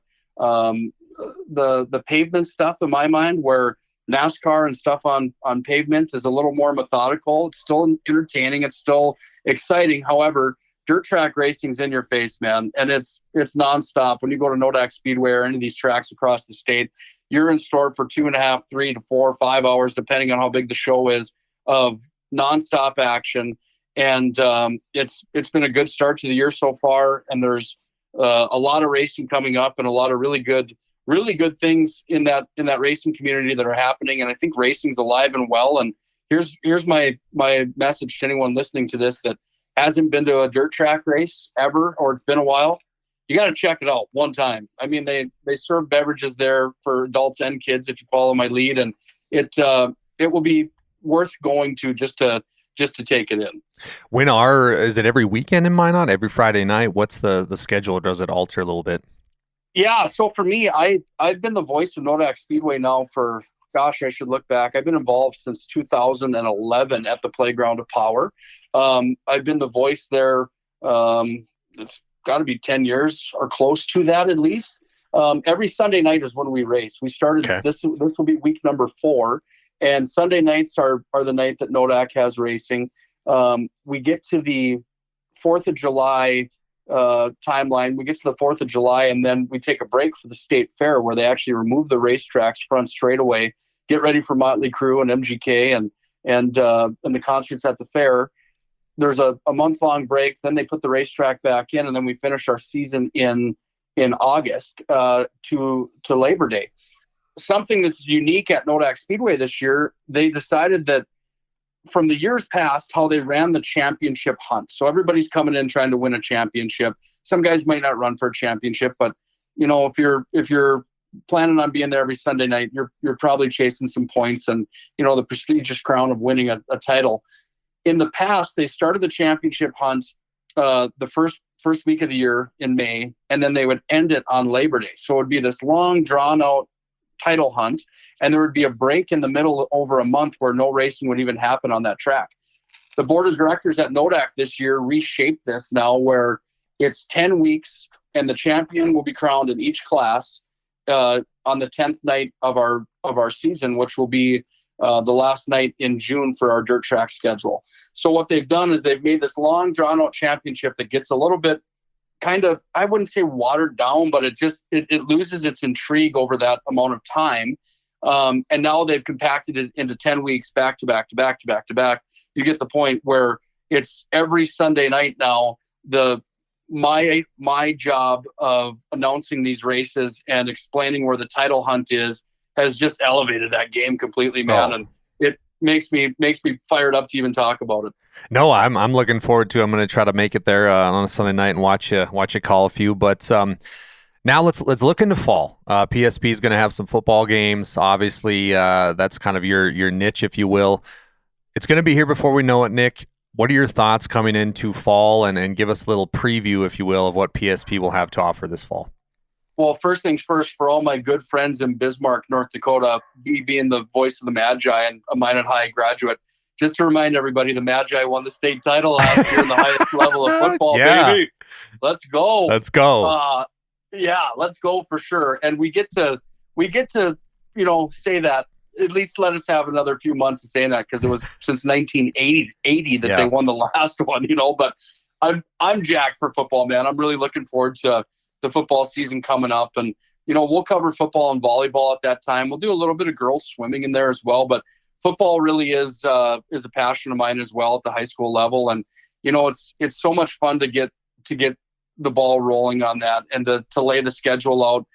pavement stuff in my mind, where NASCAR and stuff on pavement is a little more methodical. It's still entertaining. It's still exciting. However, dirt track racing's in your face, man. And it's nonstop. When you go to Nodak Speedway or any of these tracks across the state, you're in store for 2.5, 3 to 4, 5 hours, depending on how big the show is, of nonstop action. And it's been a good start to the year so far. And there's a lot of racing coming up and a lot of really good things in that racing community that are happening. And I think racing's alive and well. And here's my message to anyone listening to this that hasn't been to a dirt track race ever, or it's been a while. You got to check it out one time. I mean, they serve beverages there for adults and kids if you follow my lead, and it will be worth going to just to take it in.
Is it every weekend in Minot, every Friday night? What's the schedule? Or does it alter a little bit?
Yeah, so for me, I've been the voice of Nodak Speedway now for, gosh, I should look back. I've been involved since 2011 at the Playground of Power. I've been the voice there. It's got to be 10 years or close to that at least. Every Sunday night is when we race. We started, this will be week number 4. And Sunday nights are the night that Nodak has racing. We get to the 4th of July timeline. We get to the 4th of July, and then we take a break for the state fair, where they actually remove the racetracks front straightaway, get ready for Motley Crue and MGK and the concerts at the fair. There's a month-long break. Then they put the racetrack back in, and then we finish our season in August to Labor Day. Something that's unique at Nodak Speedway this year, they decided that from the years past, how they ran the championship hunt. So everybody's coming in trying to win a championship. Some guys might not run for a championship, but if you're planning on being there every Sunday night, you're probably chasing some points and the prestigious crown of winning a title. In the past, they started the championship hunt the first week of the year in May, and then they would end it on Labor Day. So it would be this long, drawn-out title hunt, and there would be a break in the middle over a month where no racing would even happen on that track. The board of directors at Nodak this year reshaped this now, where it's 10 weeks, and the champion will be crowned in each class on the 10th night of our season, which will be the last night in June for our dirt track schedule. So what they've done is they've made this long drawn out championship that gets a little bit kind of, I wouldn't say watered down, but it loses its intrigue over that amount of time. And now they've compacted it into 10 weeks back to back to back to back to back. You get the point where it's every Sunday night now. My job of announcing these races and explaining where the title hunt is has just elevated that game completely, man. And it makes me fired up to even talk about it.
No, I'm looking forward to it. I'm going to try to make it there on a Sunday night and watch you call a few. But now let's look into fall. PSP is going to have some football games. Obviously, that's kind of your niche, if you will. It's going to be here before we know it, Nick. What are your thoughts coming into fall, and give us a little preview, if you will, of what PSP will have to offer this fall?
Well, first things first, for all my good friends in Bismarck, North Dakota, me being the voice of the Magi and a Minot High graduate, just to remind everybody, the Magi won the state title last year in the highest level of football, baby. Let's go.
Let's go.
Yeah, let's go for sure. And we get to say that. At least let us have another few months of saying that, because it was since 1980 that they won the last one, But I'm jacked for football, man. I'm really looking forward to the football season coming up, and we'll cover football and volleyball at that time. We'll do a little bit of girls swimming in there as well, but football really is a passion of mine as well at the high school level. And it's so much fun to get the ball rolling on that, and to lay the schedule out,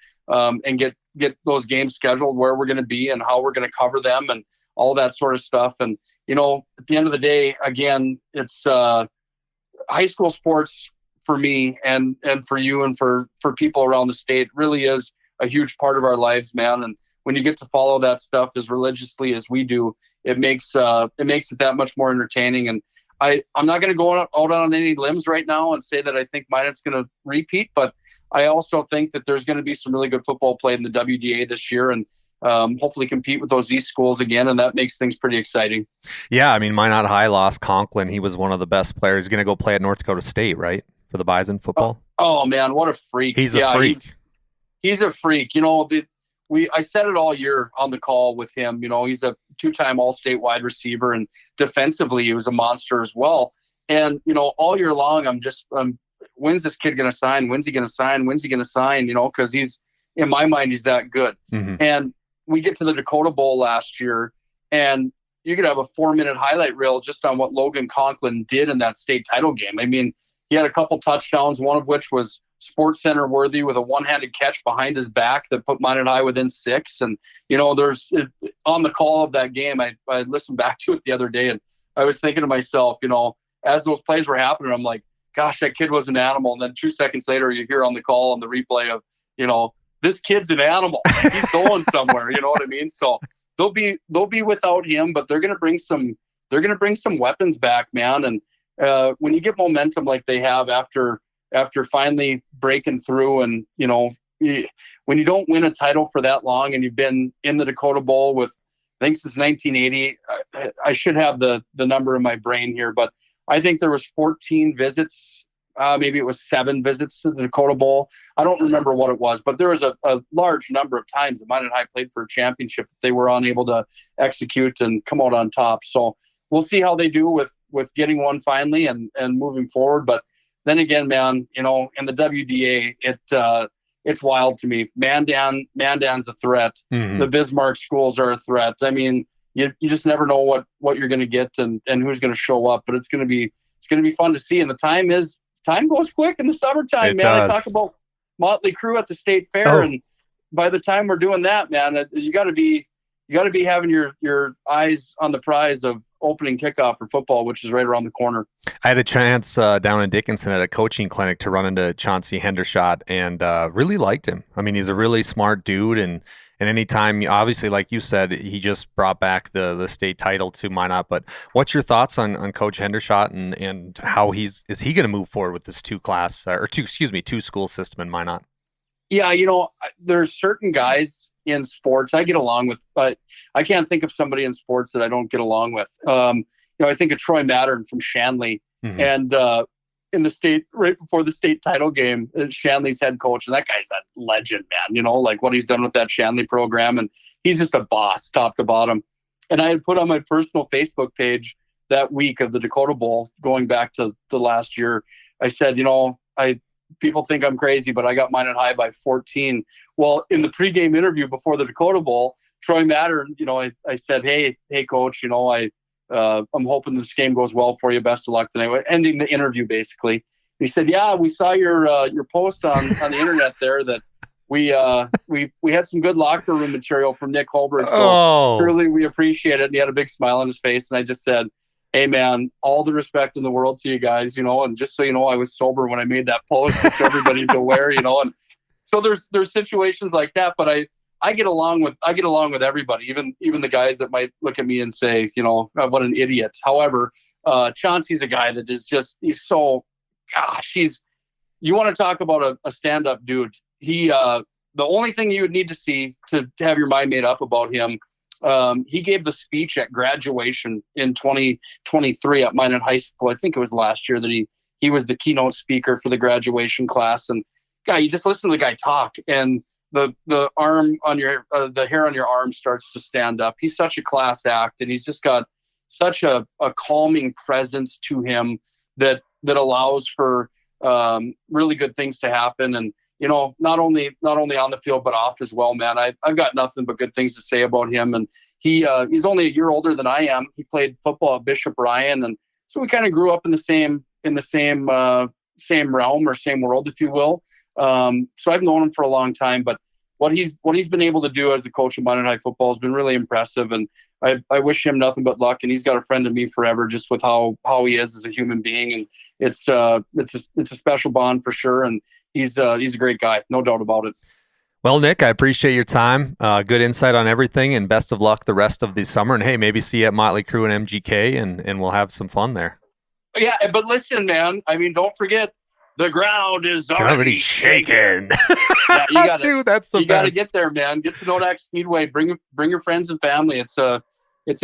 and get those games scheduled, where we're going to be and how we're going to cover them and all that sort of stuff. And, at the end of the day, again, it's high school sports for me and for you and for people around the state really is a huge part of our lives, man. And when you get to follow that stuff as religiously as we do, it makes it that much more entertaining. And I'm not going to go out on any limbs right now and say that I think Minot's going to repeat, but I also think that there's going to be some really good football played in the WDA this year, and hopefully compete with those East schools again, and that makes things pretty exciting.
Yeah, I mean, Minot High lost Conklin. He was one of the best players. He's going to go play at North Dakota State, right, for the Bison football?
Oh man, what a freak!
He's a freak.
He's a freak. I said it all year on the call with him. He's a 2-time All-State wide receiver, and defensively he was a monster as well. And all year long, when's this kid going to sign? When's he going to sign? When's he going to sign? Because in my mind, he's that good. Mm-hmm. And we get to the Dakota Bowl last year, and you could have a 4-minute highlight reel just on what Logan Conklin did in that state title game. I mean, he had a couple touchdowns, one of which was Sports Center worthy with a one-handed catch behind his back that put Minot High within 6. And, there's on the call of that game, I listened back to it the other day, and I was thinking to myself, as those plays were happening, I'm like, gosh, that kid was an animal. And then 2 seconds later, you hear on the call on the replay of, this kid's an animal. He's going somewhere. You know what I mean? So they'll be without him, but they're going to bring some weapons back, man. And when you get momentum like they have after finally breaking through, and when you don't win a title for that long, and you've been in the Dakota Bowl with, I think since 1980, I should have the number in my brain here, but I think there was 14 visits. Maybe it was 7 visits to the Dakota Bowl. I don't remember what it was, but there was a large number of times that Minot High played for a championship. They were unable to execute and come out on top. So we'll see how they do with getting one finally and moving forward. But then again, man, in the WDA, it's wild to me. Mandan's a threat. Mm-hmm. The Bismarck schools are a threat. I mean, you just never know what you're going to get and who's going to show up. But it's going to be fun to see. And the time goes quick in the summertime, man. I talk about Motley Crue at the state fair, and by the time we're doing that, man, you got to be having your eyes on the prize of opening kickoff for football, which is right around the corner.
I had a chance down in Dickinson at a coaching clinic to run into Chauncey Hendershot, and really liked him. I mean, he's a really smart dude, and anytime, obviously, like you said, he just brought back the state title to Minot. But what's your thoughts on Coach Hendershot and how is he going to move forward with this 2 school system in Minot?
Yeah, there's certain guys in sports I get along with, but I can't think of somebody in sports that I don't get along with. I think of Troy Mattern from Shanley, mm-hmm. and in the state, right before the state title game, Shanley's head coach, and that guy's a legend, man. Like what he's done with that Shanley program, and he's just a boss, top to bottom. And I had put on my personal Facebook page that week of the Dakota Bowl, going back to the last year, I said, people think I'm crazy, but I got Minot High by 14. Well, in the pregame interview before the Dakota Bowl, Troy Mattern, I said, hey, coach, I'm hoping this game goes well for you. Best of luck tonight. Ending the interview, basically. And he said, yeah, we saw your post on the internet there that we had some good locker room material from Nick Hulberg. So truly we appreciate it. And he had a big smile on his face. And I just said, hey man, all the respect in the world to you guys, and just so you know, I was sober when I made that post, just so everybody's aware, and so there's situations like that, but I get along with everybody, even the guys that might look at me and say, what an idiot. However, Chauncey's a guy that is just, he's so, you want to talk about a stand-up dude. He, the only thing you would need to see to have your mind made up about him, he gave the speech at graduation in 2023 at Minot High School. I think it was last year that he was the keynote speaker for the graduation class. And you just listen to the guy talk, and the arm on your the hair on your arm starts to stand up. He's such a class act, and he's just got such a calming presence to him that allows for really good things to happen. And not only on the field, but off as well, man. I've got nothing but good things to say about him. And he's only a year older than I am. He played football at Bishop Ryan. And so we kind of grew up in the same same realm or same world, if you will. So I've known him for a long time, but what he's been able to do as a coach of minor high football has been really impressive. And I wish him nothing but luck. And he's got a friend of me forever, just with how he is as a human being. And it's a special bond for sure. And he's a great guy, no doubt about it.
Well, Nick, I appreciate your time. Good insight on everything, and best of luck the rest of the summer. And hey, maybe see you at Motley Crue and MGK, and we'll have some fun there.
Yeah, but listen, man. I mean, don't forget, the ground is already shaking. Yeah, you gotta,
dude, that's the
you got to get there, man. Get to Nodak Speedway. Bring your friends and family. It's a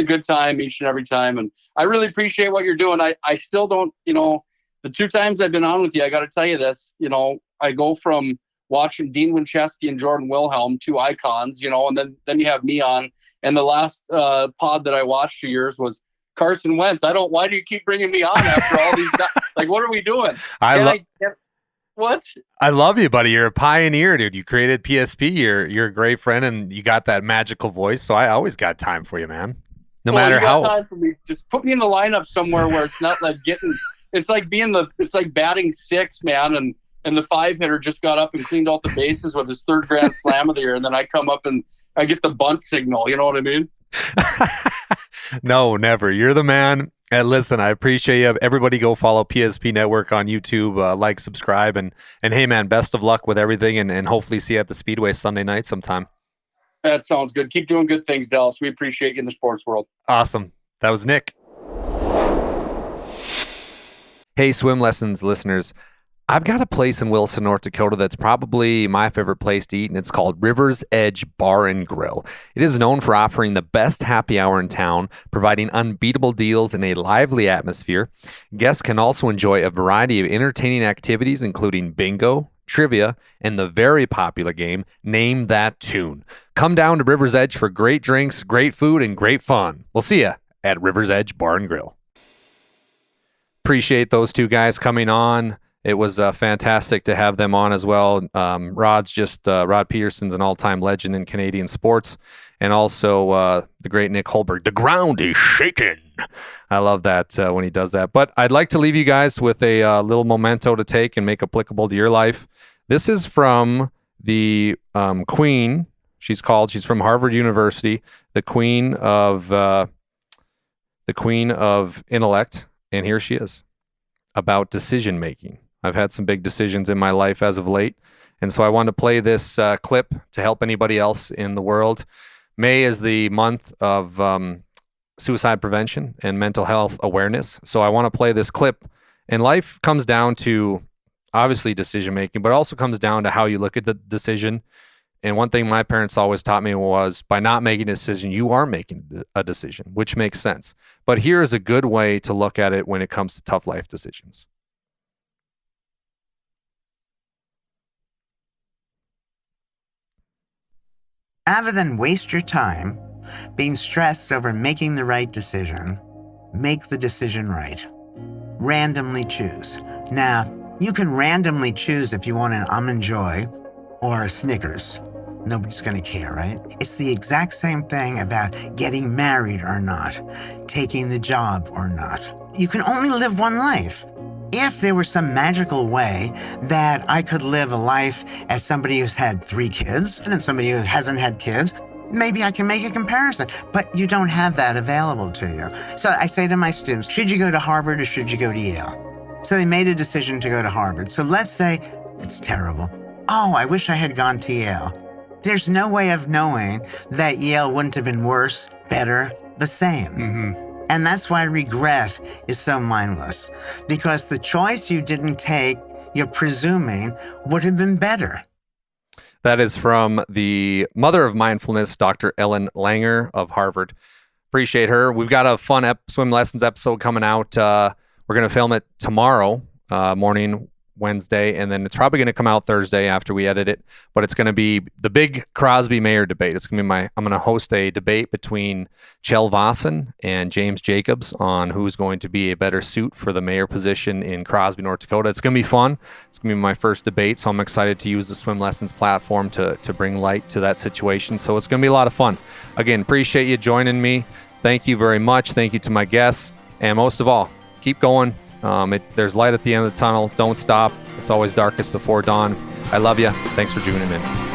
good time each and every time, and I really appreciate what you're doing. I still don't, the 2 times I've been on with you, I got to tell you this. I go from watching Dean Winchesky and Jordan Wilhelm, 2 icons, and then you have me on. And the last pod that I watched of yours was Carson Wentz. Why do you keep bringing me on after all these guys? Like, what are we doing? What?
I love you, buddy. You're a pioneer, dude. You created PSP. You're a great friend, and you got that magical voice. So I always got time for you, man. No matter how.
Time for me. Just put me in the lineup somewhere where it's not like it's like batting 6, man. And the 5-hitter just got up and cleaned out the bases with his 3rd grand slam of the year. And then I come up and I get the bunt signal. You know what I mean?
No, never. You're the man. And listen, I appreciate you. Everybody go follow PSP Network on YouTube, like, subscribe, and hey, man, best of luck with everything, and hopefully see you at the Speedway Sunday night sometime.
That sounds good. Keep doing good things, Dallas. We appreciate you in the sports world.
Awesome. That was Nick. Hey, Swim Lessons listeners. I've got a place in Wilson, North Dakota that's probably my favorite place to eat, and it's called River's Edge Bar and Grill. It is known for offering the best happy hour in town, providing unbeatable deals in a lively atmosphere. Guests can also enjoy a variety of entertaining activities, including bingo, trivia, and the very popular game, Name That Tune. Come down to River's Edge for great drinks, great food, and great fun. We'll see you at River's Edge Bar and Grill. Appreciate those 2 guys coming on. It was fantastic to have them on as well. Rod Pedersen's an all-time legend in Canadian sports, and also the great Nick Huldberg. The ground is shaking. I love that when he does that. But I'd like to leave you guys with a little memento to take and make applicable to your life. This is from the Queen. She's from Harvard University, the Queen of Intellect, and here she is about decision making. I've had some big decisions in my life as of late, and so I wanted to play this clip to help anybody else in the world. May is the month of suicide prevention and mental health awareness, so I want to play this clip. And life comes down to, obviously, decision making, but also comes down to how you look at the decision. And one thing my parents always taught me was, by not making a decision, you are making a decision, which makes sense. But here is a good way to look at it when it comes to tough life decisions.
Rather than waste your time being stressed over making the right decision, make the decision right. Randomly choose. Now, you can randomly choose if you want an Almond Joy or a Snickers. Nobody's going to care, right? It's the exact same thing about getting married or not, taking the job or not. You can only live one life. If there were some magical way that I could live a life as somebody who's had 3 kids and then somebody who hasn't had kids, maybe I can make a comparison, but you don't have that available to you. So I say to my students, should you go to Harvard or should you go to Yale? So they made a decision to go to Harvard. So let's say it's terrible. Oh, I wish I had gone to Yale. There's no way of knowing that Yale wouldn't have been worse, better, the same. Mm-hmm. And that's why regret is so mindless, because the choice you didn't take, you're presuming, would have been better.
That is from the mother of mindfulness, Dr. Ellen Langer of Harvard. Appreciate her. We've got a fun swim lessons episode coming out. We're going to film it tomorrow morning, Wednesday, and then it's probably going to come out Thursday after we edit it. But it's going to be the big Crosby Mayer debate. It's going to be I'm going to host a debate between Kjell Vossen and James Jacobs on who's going to be a better suit for the mayor position in Crosby, North Dakota. It's going to be fun. It's going to be my first debate, so I'm excited to use the Swim Lessons platform to bring light to that situation. So it's going to be a lot of fun. Again, appreciate you joining me. Thank you very much. Thank you to my guests. And most of all, keep going, There's light at the end of the tunnel. Don't stop. It's always darkest before dawn. I love you. Thanks for tuning in.